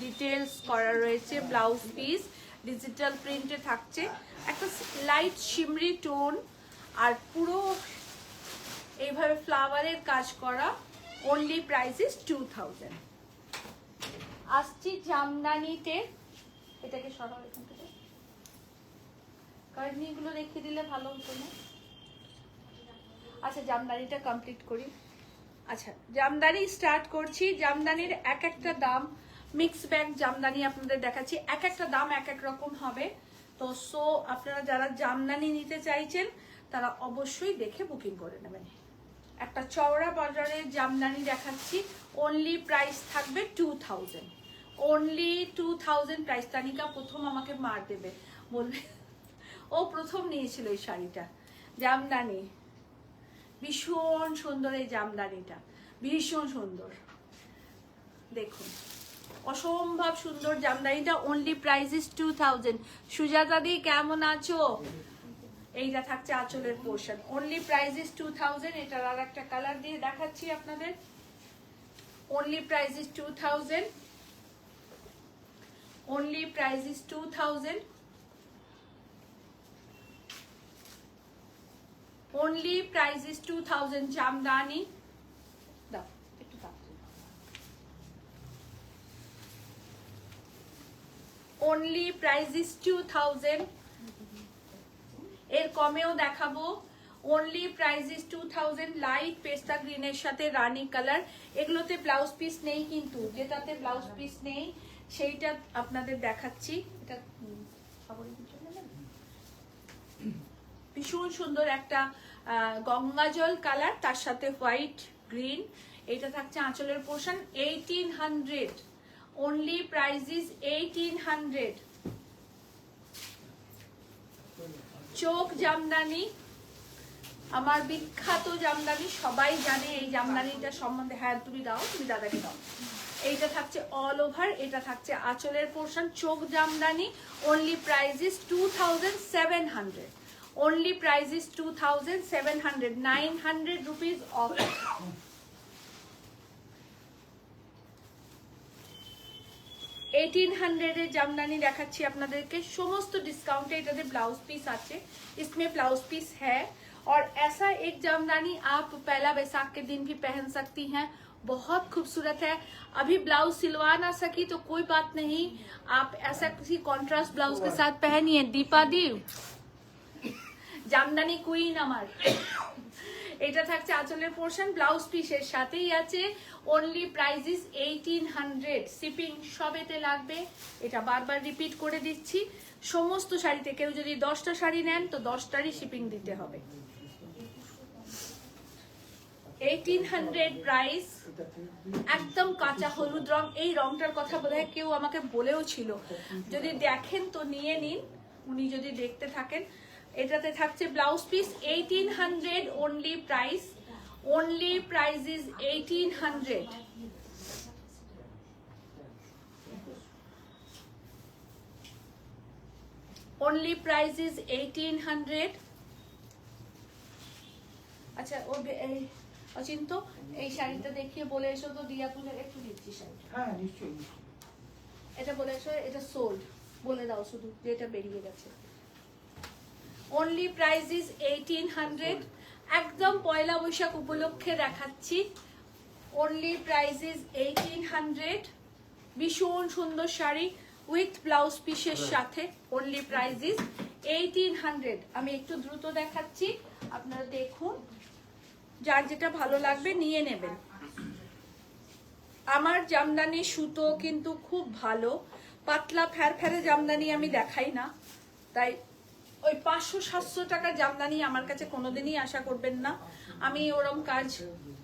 ডিটেলস করা রয়েছে। ব্লাউজ পিস ডিজিটাল প্রিন্টে থাকছে, একটা লাইট শিমরি টোন, আর পুরো এইভাবে ফ্লাওয়ারের কাজ করা। Only price is 2000। আসছি জামদানিতে, এটাকে সরাও এখান থেকে, কার্নিগুলো রেখে দিলে ভালো হতো না। আচ্ছা, জামদানিটা কমপ্লিট করি। আচ্ছা, জামদানি স্টার্ট করছি। জামদানির এক একটা দাম, মিক্স ব্যাগ জামদানি আপনাদের দেখাচ্ছি, এক একটা দাম এক এক রকম হবে। তো সো আপনারা যারা জামদানি নিতে চাইছেন তারা অবশ্যই দেখে বুকিং করে নেবেন। একটা চওড়া বর্ডারের জামদানি দেখাচ্ছি। অনলি প্রাইস থাকবে 2000, অনলি 2000 প্রাইস। তানিকা প্রথম আমাকে মার দেবে, বলবে ও প্রথম নিয়েছিল এই শাড়িটা। জামদানি ভীষণ সুন্দর, এই জামদানিটা ভীষণ সুন্দর, দেখুন অসম্ভব সুন্দর জামদানিটা। Only price is 2000। সুজাতা দি কেমন আছো? এইটা থাকছে আঁচলের পোর্শন। Only price is 2000। এটার আর একটা কালার দিয়ে দেখাচ্ছি আপনাদের। Only price is 2000, only price is 2000, only price is 2000। Jamdani দাও একটু দাও। Only price is 2000। এর কমেও দেখাবো। Only price is 2000। লাইট পেস্তা গ্রিনের সাথে রানী কালার। এগুলোতে ব্লাউজ পিস নেই, কিন্তু যেটাতে ব্লাউজ পিস নেই সেইটা আপনাদের দেখাচ্ছি। এটা ভীষণ সুন্দর একটা গঙ্গাজল কালার, তার সাথে হোয়াইট গ্রিন। এটা থাকছে আঁচলের পোর্শন। 1800, only price is 1800। চোখ জামদানি, আমার বিখ্যাত জামদানি, সবাই জানে এই জামদানিটা সম্বন্ধে। হ্যাঁ তুমি দাও, তুমি দাদাকে দাও। এইটা থাকছে অল ওভার, এটা থাকছে আঁচলের পোর্শন। চোখ Jamdani. Only price is 2700, only price is 2700, 900 rupees of. $1800 Jamdani দেখাচ্ছি আপনাদেরকে, समस्त डिस्काउंट। এটাতে ब्लाउज पीस আছে, इसमें ब्लाउज पीस है। और ऐसा एक जामदानी आप पहला बैसाख के दिन भी पहन सकती हैं, बहुत खूबसूरत है। अभी ब्लाउज सिलवा ना सकी तो कोई बात नहीं, आप ऐसा किसी कॉन्ट्रास्ट ब्लाउज के साथ पहनिए। दीपा दी জামদানি কুইন আমার। এটা থাকছে আঁচলের পোর্শন, ব্লাউজ পিসের সাথেই আছে। Only price is 1800। শিপিং সবেতে লাগবে, এটা বারবার রিপিট করে দিচ্ছি। সমস্ত শাড়িতে কেউ যদি 10টা শাড়ি নেন তো 10টারই শিপিং দিতে হবে। 1800 প্রাইস। একদম কাঁচা হলুদ রং, এই রংটার কথা বোধহয় কেউ আমাকে বলেও ছিল, যদি দেখেন তো নিয়ে নিন, উনি যদি দেখতে থাকেন। এটাতে থাকছে blouse piece 1800, only price, only price is 1800। Only price is 1800। আচ্ছা ও অচিন্ত এই শাড়িটা দেখিয়ে বলে এসো তো, দিয়া তুলে একটু দিচ্ছি শাড়িটা। হ্যাঁ নিশ্চয়ই। এটা বলে এসো, এটা সোল্ড বলে দাও শুধু, যেটা বেরিয়ে গেছে। Only price is 1800। একদম পয়লা বৈশাখ উপলক্ষে দেখাচ্ছি। Only price is 1800। ভীষণ সুন্দর শাড়ি উইথ ব্লাউজ পিসের সাথে। Only price is 1800। আমি একটু দ্রুত দেখাচ্ছি, আপনারা দেখুন, যার যেটা ভালো লাগবে নিয়ে নেবেন। আমার জামদানি সুতো কিন্তু খুব ভালো, পাতলা ফ্যারফ্যারে জামদানি আমি দেখাই না, তাই ওই 500-700 টাকা জামদানি আমার কাছে কোনোদিনই আশা করবেন না। আমি ওরম কাজ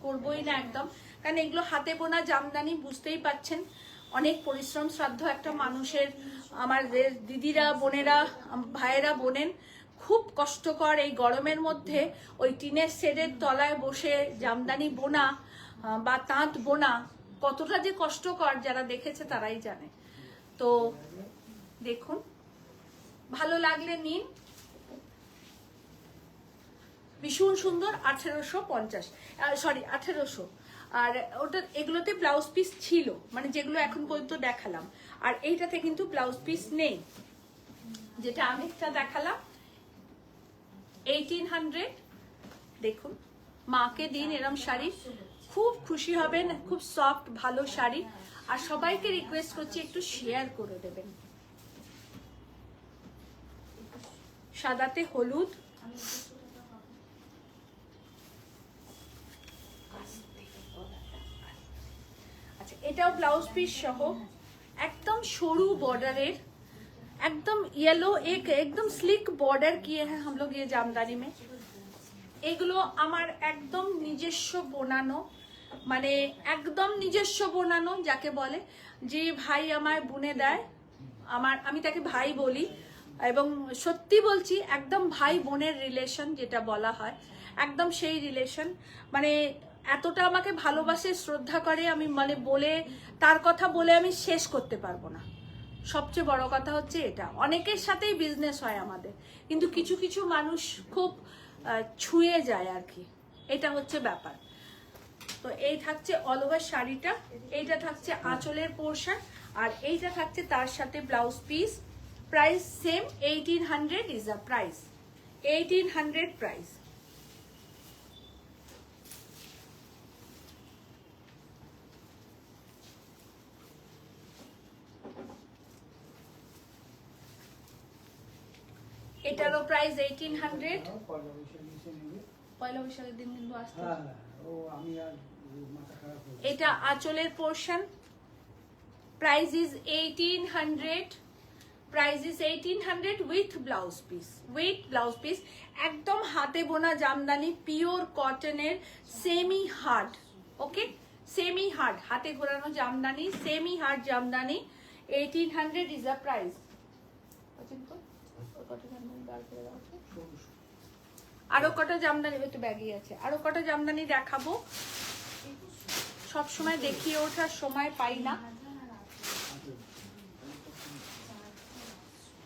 করবই না একদম, কারণ এগুলো হাতে বোনা জামদানি, বুঝতেই পাচ্ছেন অনেক পরিশ্রম শ্রাদ্ধ একটা মানুষের। আমার দিদিরা, বোনেরা, ভাইয়েরা বোনেন, খুব কষ্টকর এই গরমের মধ্যে ওই টিনের শেডের তলায় বসে জামদানি বোনা বা তাঁত বোনা কতটা যে কষ্টকর, যারা দেখেছে তারাই জানে। তো দেখুন, ভালো লাগলে নিন। ভীষণ সুন্দর। 1850, সরি 1800। আর ওটা এগুলোতে ব্লাউজ পিস ছিল, মানে যেগুলো এখন পর্যন্ত দেখালাম। আর এইটাতে কিন্তু ব্লাউজ পিস নেই, যেটা আগেরটা দেখালাম। 1800। দেখুন, মাকে দিন এরম শাড়ি, খুব খুশি হবেন। খুব সফট ভালো শাড়ি। আর সবাইকে রিকোয়েস্ট করছি একটু শেয়ার করে দেবেন। সাদাতে হলুদ। আচ্ছা, এটাও ব্লাউজ পিস সহ, एकदम সরু বর্ডারের, एकदम येलो, एक एकदम स्लिक बॉर्डर किए हैं हम लोग ये जामदानी में। এগুলো আমার একদম নিজস্ব বোনানো, মানে একদম নিজস্ব বোনানো যাকে বলে, যে ভাই আমায় বুনে দেয়, আমি তাকে ভাই বলি, এবং সত্যি বলছি একদম ভাই বোনের রিলেশন যেটা বলা হয়, একদম সেই রিলেশন। মানে এতটা আমাকে ভালোবাসে, শ্রদ্ধা করে, আমি মানে বলে তার কথা বলে আমি শেষ করতে পারবো না। সবচেয়ে বড় কথা হচ্ছে এটা, অনেকের সাথেই বিজনেস হয় আমাদের, কিন্তু কিছু কিছু মানুষ খুব ছুঁয়ে যায় আর কি, এটা হচ্ছে ব্যাপার। তো এই থাকছে অল ওভার শাড়িটা, এইটা থাকছে আঁচলের পোর্শন, আর এইটা থাকছে তার সাথে blouse piece. Price same 1800 is a price, 1800 price. এটারও প্রাইস 1800। পয়লা বৈশাখের দিন কিন্তু আসতে, এটা আঁচলের portion. Price is 1800, price is 1800 with blouse piece, with blouse piece. একদম হাতে বোনা জামদানি, পিওর কটনের, সেমি হার্ড, ওকে, সেমি হার্ড, হাতে ঘোরানো Jamdani, semi hard Jamdani, 1800 is a price. আরো কটা জামদানি, একটু ব্যাগই আছে, আরো কটা জামদানি দেখাবো, সবসময় দেখিয়ে ওঠার সময় পাই না,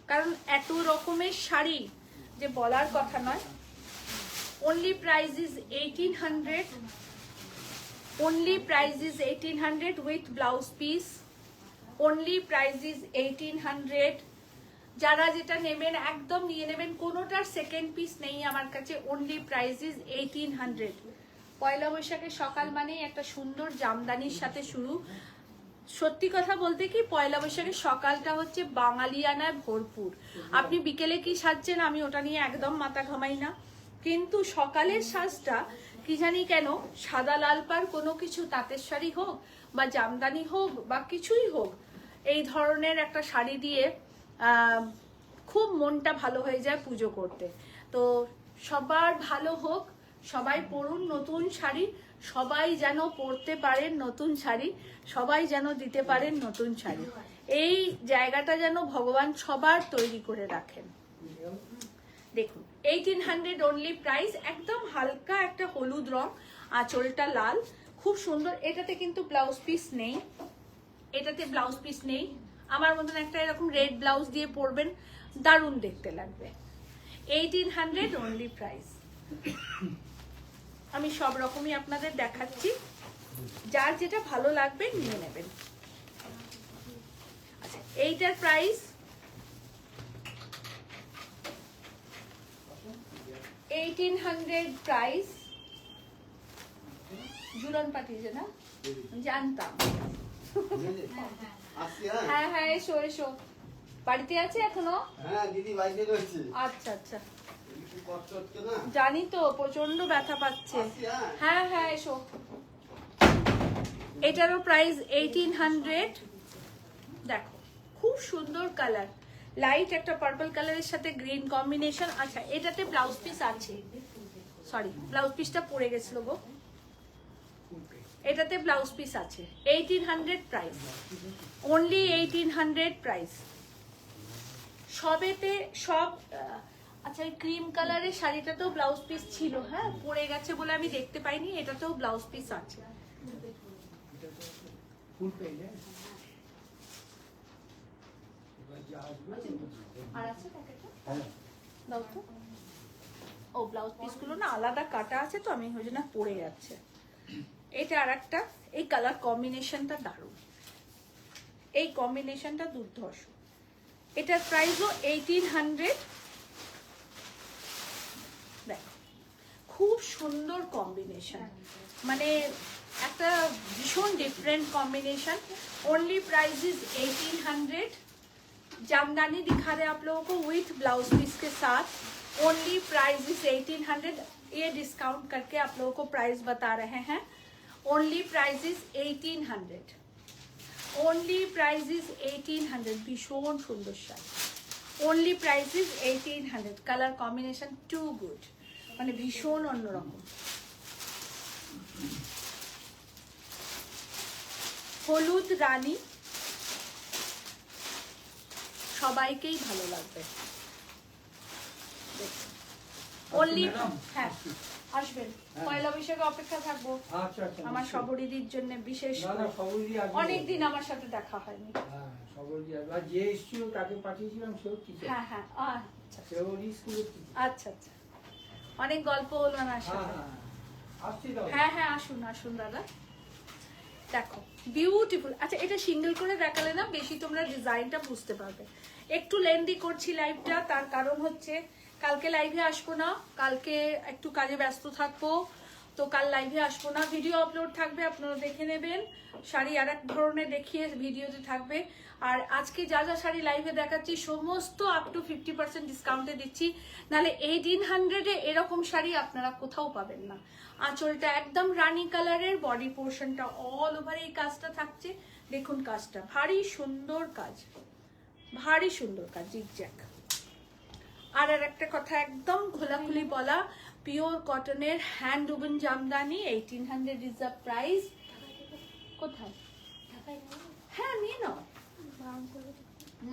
কারণ এত রকমের শাড়ি যে বলার কথা নয়। Only price is 1800, only price is 1800 with blouse piece, only price is 1800। যারা যেটা নেবেন একদম নিয়ে নেবেন, কোনোটার সেকেন্ড পিস নেই আমার কাছে। Only price is 1800। পয়লা বৈশাখের সকাল মানেই একটা সুন্দর জামদানির সাথে শুরু। সত্যি কথা বলতে কি, পয়লা বৈশাখের সকালটা হচ্ছে বাঙালিয়ানায় ভরপুর। আপনি বিকেলে কি সাজছেন আমি ওটা নিয়ে একদম মাথা ঘামাই না, কিন্তু সকালের সাজটা কি জানি কেন, সাদা লাল পাড় কোনো কিছু, তাঁতের শাড়ি হোক বা জামদানি হোক বা কিছুই হোক, এই ধরনের একটা শাড়ি দিয়ে খুব মনটা ভালো হয়ে যায় পুজো করতে। তো সবার ভালো হোক, সবাই পরুন নতুন শাড়ি, সবাই যেন পরতে পারেন নতুন শাড়ি, সবাই যেন দিতে পারেন নতুন শাড়ি, এই জায়গাটা যেন ভগবান সবার তৈরি করে রাখেন। দেখুন 1800 অনলি প্রাইস, একদম হালকা একটা হলুদ রং, আঁচলটা লাল, খুব সুন্দর। এটাতে কিন্তু ব্লাউজ পিস নেই, এটাতে ব্লাউজ পিস নেই। আমার মতন একটা এরকম রেড ব্লাউজ দিয়ে পরবেন, দারুণ দেখতে লাগবে। 1800 অনলি প্রাইস। আমি সব রকমই আপনাদের দেখাচ্ছি, যার যেটা ভালো লাগবে নিয়ে নেবেন। আচ্ছা, এইটার প্রাইস 1800 প্রাইস। ঝুলন পাঠিয়েছে না, জানতাম। হ্যাঁ হ্যাঁ, এসো এসো, বাড়িতে আছে এখনো? হ্যাঁ দিদি, বাইকে রয়েছে। আচ্ছা আচ্ছা, জানি তো প্রচন্ড ব্যথা পাচ্ছে। হ্যাঁ হ্যাঁ এসো। এটারও প্রাইস 1800। দেখো খুব সুন্দর কালার, লাইট একটা পার্পল কালারের সাথে গ্রিন কম্বিনেশন। আচ্ছা, এটাতে ব্লাউজ পিস আছে, সরি ব্লাউজ পিসটা পড়ে গেছিল গো, এটাতে ব্লাউজ পিস আছে। 1800 প্রাইস, অনলি 1800 প্রাইস। সবেতে সব। আচ্ছা, এই ক্রিম কালারের শাড়িটাতেও ব্লাউজ পিস ছিল, হ্যাঁ পড়ে গেছে বলে আমি দেখতে পাইনি, এটাতেও ব্লাউজ পিস আছে। আর আছে প্যাকেটটা দাও তো। ও ব্লাউজ পিসগুলো না আলাদা কাটা আছে, তো আমি ওই জন্য পড়ে যাচ্ছে। এটা আর একটা, এই কালার কম্বিনেশনটা দারুণ, এই কম্বিনেশনটা দুর্ধর্ষ। এটার প্রাইসও 1800। দেখো খুব সুন্দর কম্বিনেশন, মানে একটা ভীষণ different combination. Only price is 1800। Jamdani दिखा रहे आप लोगों को विथ ब्लाउज पीस के साथ। Only price is 1800। ये डिस्काउंट करके आप लोगों को प्राइस बता रहे हैं। Only price is 1800। Only price is 1800। भीषण सुंदर sari. Only price is 1800। Colour combination too good, মানে ভীষণ অন্যরকম। হলুদ রানী, সবাইকেই ভালো লাগবে। অনলি হ্যাঁ আসবেন, পয়লা বৈশাখে অপেক্ষা থাকবো। আচ্ছা আচ্ছা, আমার সবরিদির জন্য বিশেষ না না সবরই আসবে। অনেকদিন আমার সাথে দেখা হয়নি। হ্যাঁ সবরই আসবে। আর যে এসেছিল তাকে পাঠিয়েছিলাম সেও টিচার। হ্যাঁ হ্যাঁ আচ্ছা সেও স্কুলের টিচার। আচ্ছা আচ্ছা, অনেক গল্প হলো আমার হ্যাঁ সাথে। হ্যাঁ আসছি তাহলে। হ্যাঁ হ্যাঁ আসুন আসুন দাদা। দেখো বিউটিফুল। আচ্ছা এটা সিঙ্গেল করে দেখালে না বেশি তোমরা ডিজাইনটা বুঝতে পারবে। একটু লেন্দি করছি লাইভটা, তার কারণ হচ্ছে কালকে লাইভে আসবো না, কালকে একটু কাজে ব্যস্ত থাকবো, তো কাল লাইভে আসবো না। ভিডিও আপলোড থাকবে, আপনারা দেখে নেবেন। শাড়ি আর এক ধরনের দেখিয়ে ভিডিওতে থাকবে। আর আজকে যা যা শাড়ি লাইভে দেখাচ্ছি সমস্ত আপ টু 50% ডিসকাউন্টে দিচ্ছি, নাহলে 1800-এ এরকম শাড়ি আপনারা কোথাও পাবেন না। আঁচলটা একদম রানী কালারের, বডি পোর্শনটা অল ওভার এই কাজটা থাকছে। দেখুন কাজটা ভারী সুন্দর কাজ, ভারী সুন্দর কাজ, জিগজ্যাগ। আর একটা কথা একদম খোলাখুলি বলা, পিওর কটনের hand woven Jamdani, 1800 is the price. কোথায়? ঢাকায় নেই, হ্যাঁ নিয়ে নাও। বারণ করবে তো।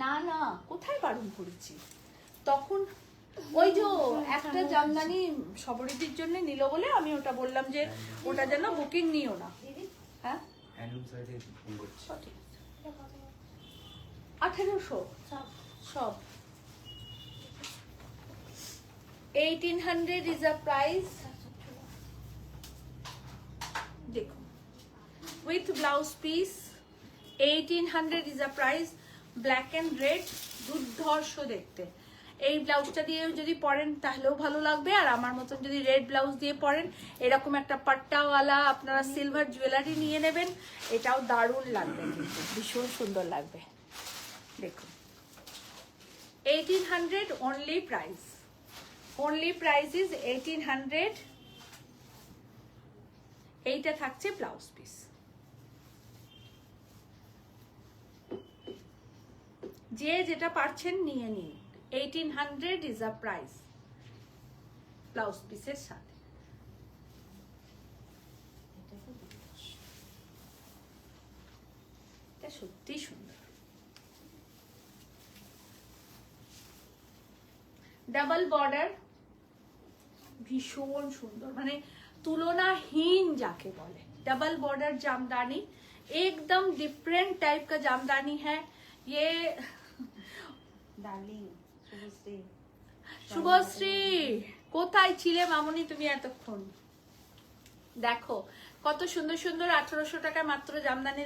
না না কোথায় বারণ করেছি, তখন ওই যে একটা জামদানি সবরিদির জন্য নিল বলে আমি ওটা বললাম যে ওটা যেন বুকিং নিও না। দিদি হ্যাঁ হ্যান্ডলুম সাইডে ফোন করছি। সঠিক। এটা কত? 1800 সব সব। 1800 is a price। দেখুন with blouse piece 1800 is a price। Black and red দুর্ধর্ষ দেখতে। এই ব্লাউজটা দিয়ে যদি পরেন তাহলেও ভালো লাগবে, আর আমার মতন যদি রেড ব্লাউজ দিয়ে পরেন, এরকম একটা পাট্টাওয়ালা আপনারা সিলভার জুয়েলারি নিয়ে নেবেন, এটাও দারুণ লাগবে, কিন্তু ভীষণ সুন্দর লাগবে। দেখুন 1800 only price, only price is 1800। এইটা থাকছে ব্লাউজ পিস। যে যেটা পারছেন নিয়ে নিন, 1800 is a price ব্লাউজ পিসের সাথে। এটা সত্যি সুন্দর। ডাবল বর্ডার, ভীষণ সুন্দর, মানে তুলনাহীন যাকে বলে। डबल बॉर्डर जामदानी, एकदम डिफरेंट टाइप का जामदानी है ये। ডার্লিং শুভশ্রী, শুভশ্রী কোথায় ছিলে মামনি তুমি এতক্ষণ? দেখো কত সুন্দর সুন্দর 1800 টাকা মাত্র জামদানি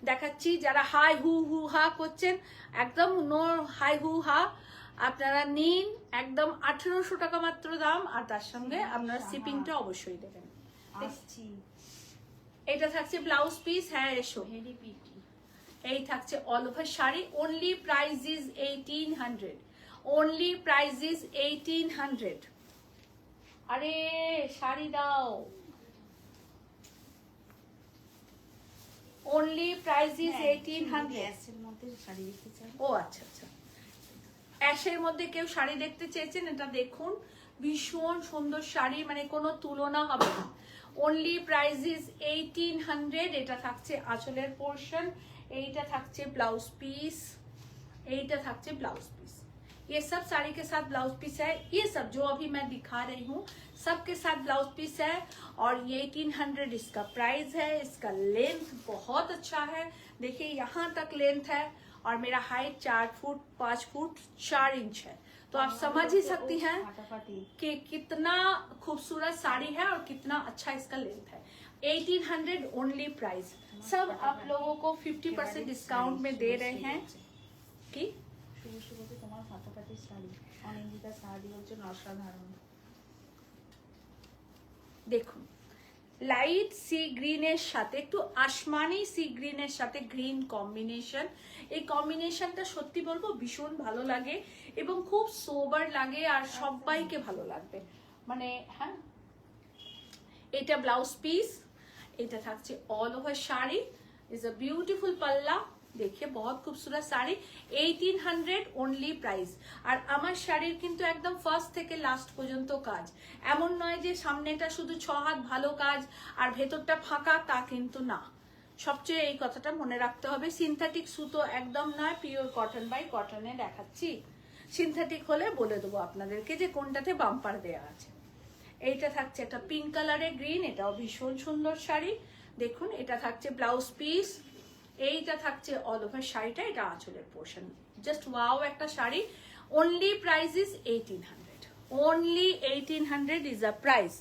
দেখাচ্ছি। যারা হাই হু হু হা করছেন, একদম নো হাই হু হা, আপনারা নিন। একদম 1800 টাকা মাত্র দাম, আর তার সঙ্গে আপনারা শিপিংটা অবশ্যই দেবেন। আসছি। এটা থাকছে ব্লাউজ পিস। হ্যাঁ এসো। Very pretty. এই থাকছে all over sari. Only price is 1800, only price is 1800। আরে শাড়ি দাও, অনলি প্রাইস ইজ 1800। গ্যাসের মধ্যে শাড়ি দেখতে চাই। ও আচ্ছা আচ্ছা, অ্যাশের মধ্যে কেউ শাড়ি দেখতে চেয়েছেন, এটা দেখুন ভীষণ সুন্দর শাড়ি, মানে কোনো তুলনা হবে না। Only price is 1800। এটা থাকছে আঁচলের পোর্শন, এইটা থাকছে ব্লাউজ পিস, এইটা থাকছে ব্লাউজ पिस। ये सब साड़ी के साथ ब्लाउज पीस है। ये सब जो अभी मैं दिखा रही हूँ सबके साथ ब्लाउज पीस है, और ये 1800 इसका प्राइस है। इसका लेंथ बहुत अच्छा है, देखिए यहाँ तक लेंथ है, और मेरा हाइट 4 फुट 5 फुट 4 इंच है, तो आप समझ ही सकती हैं ফাটাফাটি। कि कितना खूबसूरत साड़ी है और कितना अच्छा इसका लेंथ है। 1800 ओनली प्राइस। सब आप लोगों को 50% डिस्काउंट में दे रहे हैं। कि শুভশ্রী বলতে তোমার ফাটাফাটি শাড়ি, অনিন্দিতা শাড়ি হচ্ছে অসাধারণ। দেখুন লাইট সি গ্রিনের সাথে একটু আসমানি সি গ্রিনের সাথে গ্রিন কম্বিনেশন। এই কম্বিনেশনটা সত্যি বলবো ভীষণ ভালো লাগে এবং খুব সোবার লাগে, আর সবাইকে ভালো লাগবে। মানে হ্যাঁ, এটা ব্লাউজ পিস, এটা থাকছে all over sari, is a beautiful পাল্লা, देखिए बहुत खूबसूरत শাড়ি 1800 অনলি প্রাইস। আর আমার শাড়ির কিন্তু একদম ফার্স্ট থেকে লাস্ট পর্যন্ত কাজ, এমন নয় যে সামনেটা শুধু 6 হাত ভালো কাজ আর ভেতরটা ফাঁকা, তা কিন্তু না। সবচেয়ে এই কথাটা মনে রাখতে হবে, সিনথেটিক সুতো একদম নয়, পিওর কটন বাই কটনে দেখাচ্ছি। সিনথেটিক হলে বলে দেবো আপনাদেরকে যে কোনটাতে বাম্পার দেয়া আছে। এইটা থাকছে একটা পিঙ্ক কালারের গ্রিন, এটাও ভীষণ সুন্দর শাড়ি। দেখুন এটা থাকছে ব্লাউজ পিস, এইটা থাকছে অল ওভার শাড়িটা, এটা আঁচলের পোর্শন। জাস্ট ওয়াও একটা শাড়ি। Only price is 1800, only 1800 is a price.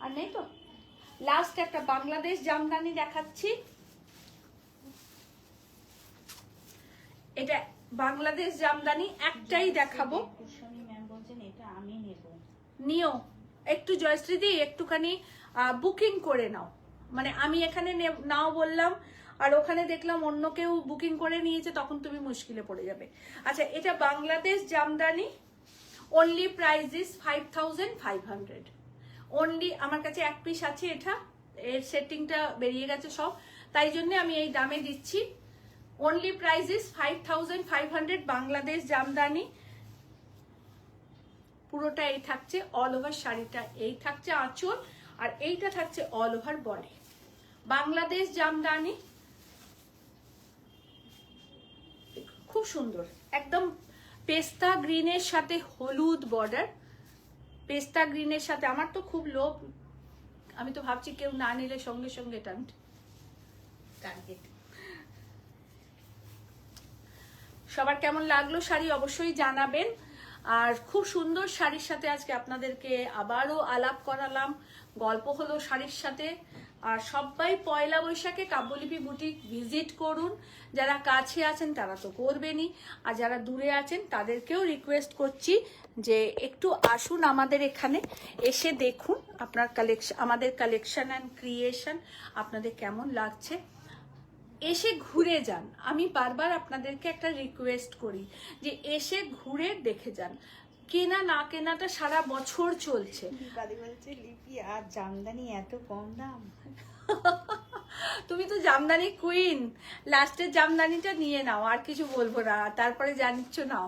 আর নেই তো, লাস্ট একটা বাংলাদেশ জামদানি দেখাচ্ছি। এটা বাংলাদেশ জামদানি একটাই দেখাবো। কুশনী ম্যাম বলছেন এটা আমি নেব। নিও একটু জয়শ্রী দি, একটুখানি বুকিং করে নাও, মানে আমি এখানে নাও বললাম আর ওখানে দেখলাম অন্য কেউ বুকিং করে নিয়েছে, তখন তুমি মুশকিলে পড়ে যাবে। আচ্ছা, এটা Bangladesh Jamdani, only price is 5500 only. আমার কাছে এক পিস আছে, এটা এর সেটিংটা বেরিয়ে গেছে সব, তাই জন্য আমি এই দামে দিচ্ছি। Only price is 5500 Bangladesh Jamdani. পুরোটা এই থাকছে, অল ওভার শাড়িটা এই থাকছে আঁচল, আর এইটা থাকছে all over body. Bangladesh Jamdani খুব সুন্দর, একদম পেস্তা গ্রিনের সাথে হলুদ বর্ডার, পেস্তা গ্রিনের সাথে। আমার তো খুব লোভ, আমি তো ভাবছি কেউ না নিলে সঙ্গে সঙ্গে টার্গেট। সবার কেমন লাগলো শাড়ি অবশ্যই জানাবেন। আর খুব সুন্দর শাড়ির সাথে আজকে আপনাদেরকে আবারও আলাপ করালাম, গল্প হলো শাড়ির সাথে। আর সবাই পয়লা বৈশাখে কাব্যলিপি বুটিক ভিজিট করুন। যারা কাছে আছেন তারা তো করবেনই, আর যারা দূরে আছেন তাদেরকেও রিকোয়েস্ট করছি যে একটু আসুন আমাদের এখানে, এসে দেখুন আপনার কালেকশন, আমাদের কালেকশন অ্যান্ড ক্রিয়েশন আপনাদের কেমন লাগছে, এসে ঘুরে যান। আমি বারবার আপনাদেরকে একটা রিকোয়েস্ট করি যে এসে ঘুরে দেখে যান। কেনা না কেনাটা সারা বছর চলছে। দীপালি বলছে লিপি আর জামদানি এত কম দাম। তুমি তো জামদানি কুইন, লাস্টের জামদানিটা নিয়ে নাও, আর কিছু বলবো না। তারপরে জানিচ্ছ নাও,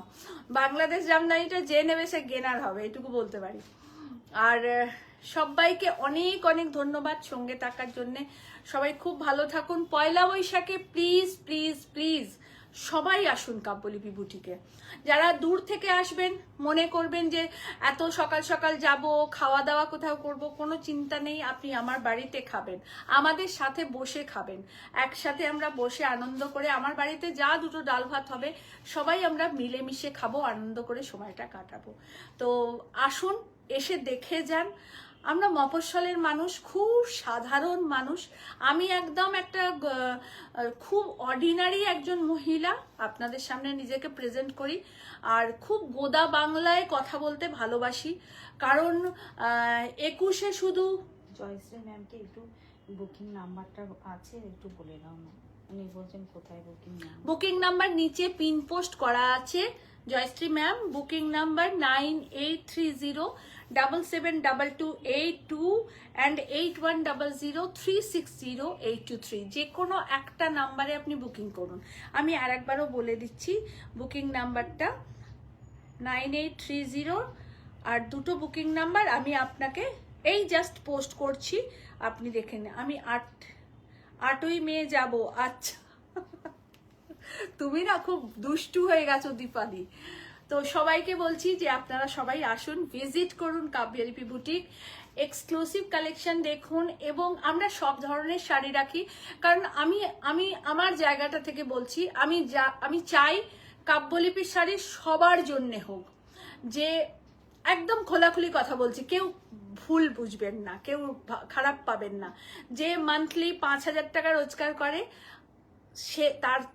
বাংলাদেশ জামদানিটা যে নেবে সে গেনার হবে, এটুকু বলতে পারি। আর সবাইকে অনেক অনেক ধন্যবাদ সঙ্গে থাকার জন্য। সবাই খুব ভালো থাকুন। পয়লা বৈশাখে প্লিজ প্লিজ প্লিজ সবাই আসুন কাব্যলিপি বুটিকে। যারা দূর থেকে আসবেন মনে করবেন যে এত সকাল সকাল যাব, খাওয়া দাওয়া কোথাও করব, কোনো চিন্তা নেই, আপনি আমার বাড়িতে খাবেন, আমাদের সাথে বসে খাবেন, একসাথে আমরা বসে আনন্দ করে, আমার বাড়িতে যা দুটো ডাল ভাত হবে সবাই আমরা মিলেমিশে খাবো, আনন্দ করে সময়টা কাটাবো। তো আসুন, এসে দেখে যান। আমরা মফস্বলের মানুষ, খুব সাধারণ মানুষ। আমি একদম একটা খুব অর্ডিনারি একজন মহিলা, আপনাদের সামনে নিজেকে প্রেজেন্ট করি। আর খুব গোদা বাংলায় কথা বলতে ভালোবাসি, কারণ 21-এ শুধু জয়শ্রী ম্যামকে একটু বুকিং নাম্বারটা আছে একটু বলে দাও না, উনি বলছেন কোথায় বুকিং নাম্বার। বুকিং নাম্বার নিচে পিন পোস্ট করা আছে। Jayashree ma'am booking number 9830772282 and 8100360823। যে কোনো একটা নাম্বারে আপনি বুকিং করুন। আমি আরেকবারও বলে দিচ্ছি, বুকিং নাম্বারটা 9830, আর দুটো বুকিং নাম্বার আমি আপনাকে এই জাস্ট পোস্ট করছি, আপনি দেখে নিন। আমি 8ই মে যাব। আচ্ছা, তুমি না খুব দুষ্টু হয়ে গেছো দীপালি। তো সবাইকে বলছি যে আপনারা সবাই আসুন, ভিজিট করুন কাব্যলিপি বুটিক, এক্সক্লুসিভ কালেকশন দেখুন। এবং আমরা সব ধরনের শাড়ি রাখি, কারণ আমি আমার জায়গাটা থেকে বলছি, আমি চাই কাব্যলিপির শাড়ি সবার জন্যে হোক। যে একদম খোলাখুলি কথা বলছি, কেউ ভুল বুঝবেন না, কেউ খারাপ পাবেন না। যে মান্থলি 5000 টাকা রোজগার করে, সে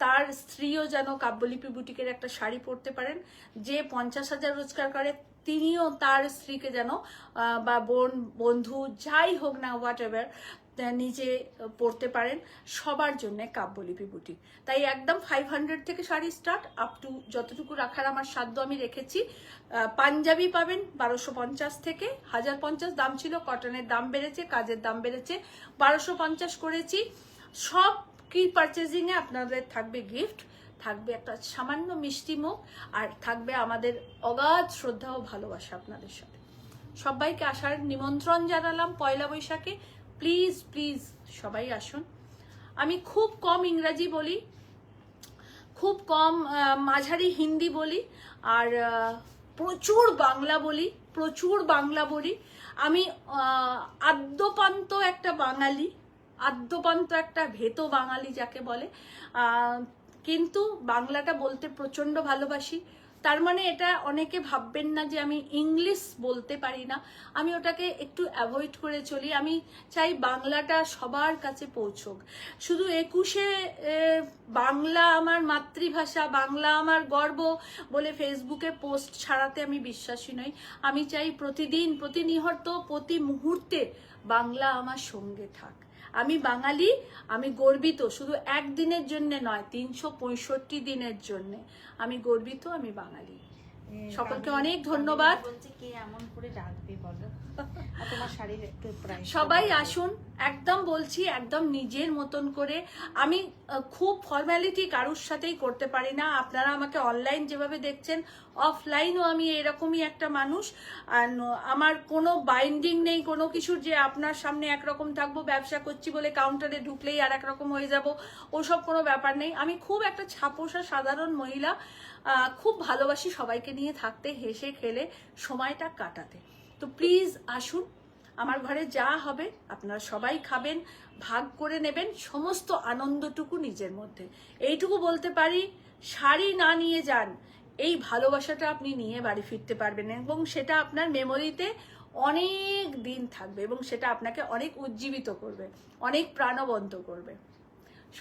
তার স্ত্রীও যেন কাব্যলিপি বুটিকের একটা শাড়ি পরতে পারেন। যে 50,000 রোজগার করে তিনিও তার স্ত্রীকে যেন, বা বোন বন্ধু যাই হোক না, হোয়াট এভার, নিজে পড়তে পারেন, সবার জন্য কাব্যলিপি বুটিক। তাই একদম 500 থেকে শাড়ি স্টার্ট, আপ টু যতটুকু রাখার আমার সাধ্য আমি রেখেছি। পাঞ্জাবি পাবেন 1250 থেকে 1050 দাম ছিল, কটনের দাম বেড়েছে, কাজের দাম বেড়েছে, 1250 করেছি। সব কি পারচেজিংয়ে আপনাদের থাকবে গিফট, থাকবে একটা সামান্য মিষ্টি মুখ, আর থাকবে আমাদের অগাধ শ্রদ্ধা ও ভালোবাসা আপনাদের সাথে। সবাইকে আসার নিমন্ত্রণ জানালাম পয়লা বৈশাখে। প্লিজ প্লিজ সবাই আসুন। আমি খুব কম ইংরাজি বলি, খুব কম মাঝারি হিন্দি বলি, আর প্রচুর বাংলা বলি। আমি আদ্যপান্ত একটা বাঙালি, আদ্যপান্ত একটা ভেতো বাঙালি যাকে বলে, কিন্তু বাংলাটা বলতে প্রচণ্ড ভালোবাসি। তার মানে এটা অনেকে ভাববেন না যে আমি ইংলিশ বলতে পারি না, আমি ওটাকে একটু অ্যাভয়েড করে চলি। আমি চাই বাংলাটা সবার কাছে পৌঁছোক। শুধু 21-এ বাংলা আমার মাতৃভাষা, বাংলা আমার গর্ব বলে ফেসবুকে পোস্ট ছাড়াতে আমি বিশ্বাসী নই। আমি চাই প্রতিদিন, প্রতিনিয়ত, প্রতি মুহূর্তে বাংলা আমার সঙ্গে থাক। আমি বাঙালি, আমি গর্বিত, শুধু একদিনের জন্য নয়, 365 দিনের জন্য আমি গর্বিত, আমি বাঙালি। সকলকে অনেক ধন্যবাদ। বলছে কে এমন করে রাখবে বলো, আর তোমার শাড়ির একটু প্রাইস। সবাই আসুন, একদম বলছি, একদম নিজের মতন করে। আমি খুব ফর্মালিটি কারোর সাথেই করতে পারি না। আপনারা আমাকে অনলাইন যেভাবে দেখছেন, অফলাইনও আমি এরকমই একটা মানুষ। আর আমার কোনো বাইন্ডিং নেই কোনো কিছুর, যে আপনার সামনে একরকম থাকবো, ব্যবসা করছি বলে কাউন্টারে ঢুকলেই আর একরকম হয়ে যাব, ওসব কোনো ব্যাপার নেই। আমি খুব একটা ছাপোষা সাধারণ মহিলা, খুব ভালোবাসি সবাইকে নিয়ে থাকতে, হেসে খেলে সময়টা কাটাতে। তো প্লিজ আসুন, আমার ঘরে যা হবে আপনারা সবাই খাবেন, ভাগ করে নেবেন, সমস্ত আনন্দটুকু নিজের মধ্যে। এইটুকু বলতে পারি, শাড়ি না নিয়ে যান, এই ভালোবাসাটা আপনি নিয়ে বাড়ি ফিরতে পারবেন, এবং সেটা আপনার মেমোরিতে অনেক দিন থাকবে, এবং সেটা আপনাকে অনেক উজ্জীবিত করবে, অনেক প্রাণবন্ত করবে।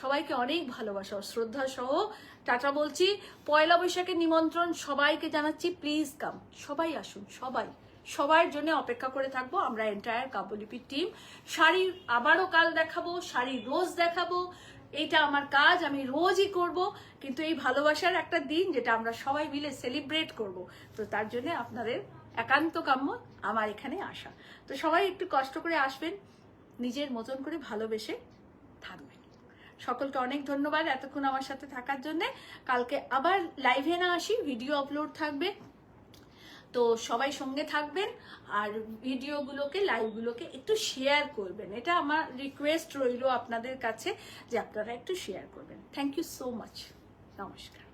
সবাইকে অনেক ভালোবাসা ও শ্রদ্ধা সহ টাটা বলছি। পয়লা বৈশাখের নিমন্ত্রণ সবাইকে জানাচ্ছি, প্লিজ কাম, সবাই আসুন, সবার জন্য অপেক্ষা করে থাকবো আমরা এন্টায়ার কাব্যলিপির টিম। শাড়ি আবারও কাল দেখাবো, শাড়ি রোজ দেখাবো, এইটা আমার কাজ, আমি রোজই করব। কিন্তু এই ভালোবাসার একটা দিন যেটা আমরা সবাই মিলে সেলিব্রেট করব, তো তার জন্য আপনাদের একান্ত কাম্য আমার এখানে আসা। তো সবাই একটু কষ্ট করে আসবেন, নিজের মতন করে ভালোবেসে থাকবেন। সকলকে অনেক ধন্যবাদ এতক্ষণ আমার সাথে থাকার জন্য। কালকে আবার লাইভে না আসি, ভিডিও আপলোড থাকবে, তো সবাই সঙ্গে থাকবেন, আর ভিডিওগুলোকে, লাইভগুলোকে একটু শেয়ার করবেন। এটা আমার রিকোয়েস্ট রইল আপনাদের কাছে, যে আপনারা একটু শেয়ার করবেন। Thank you so much. নমস্কার।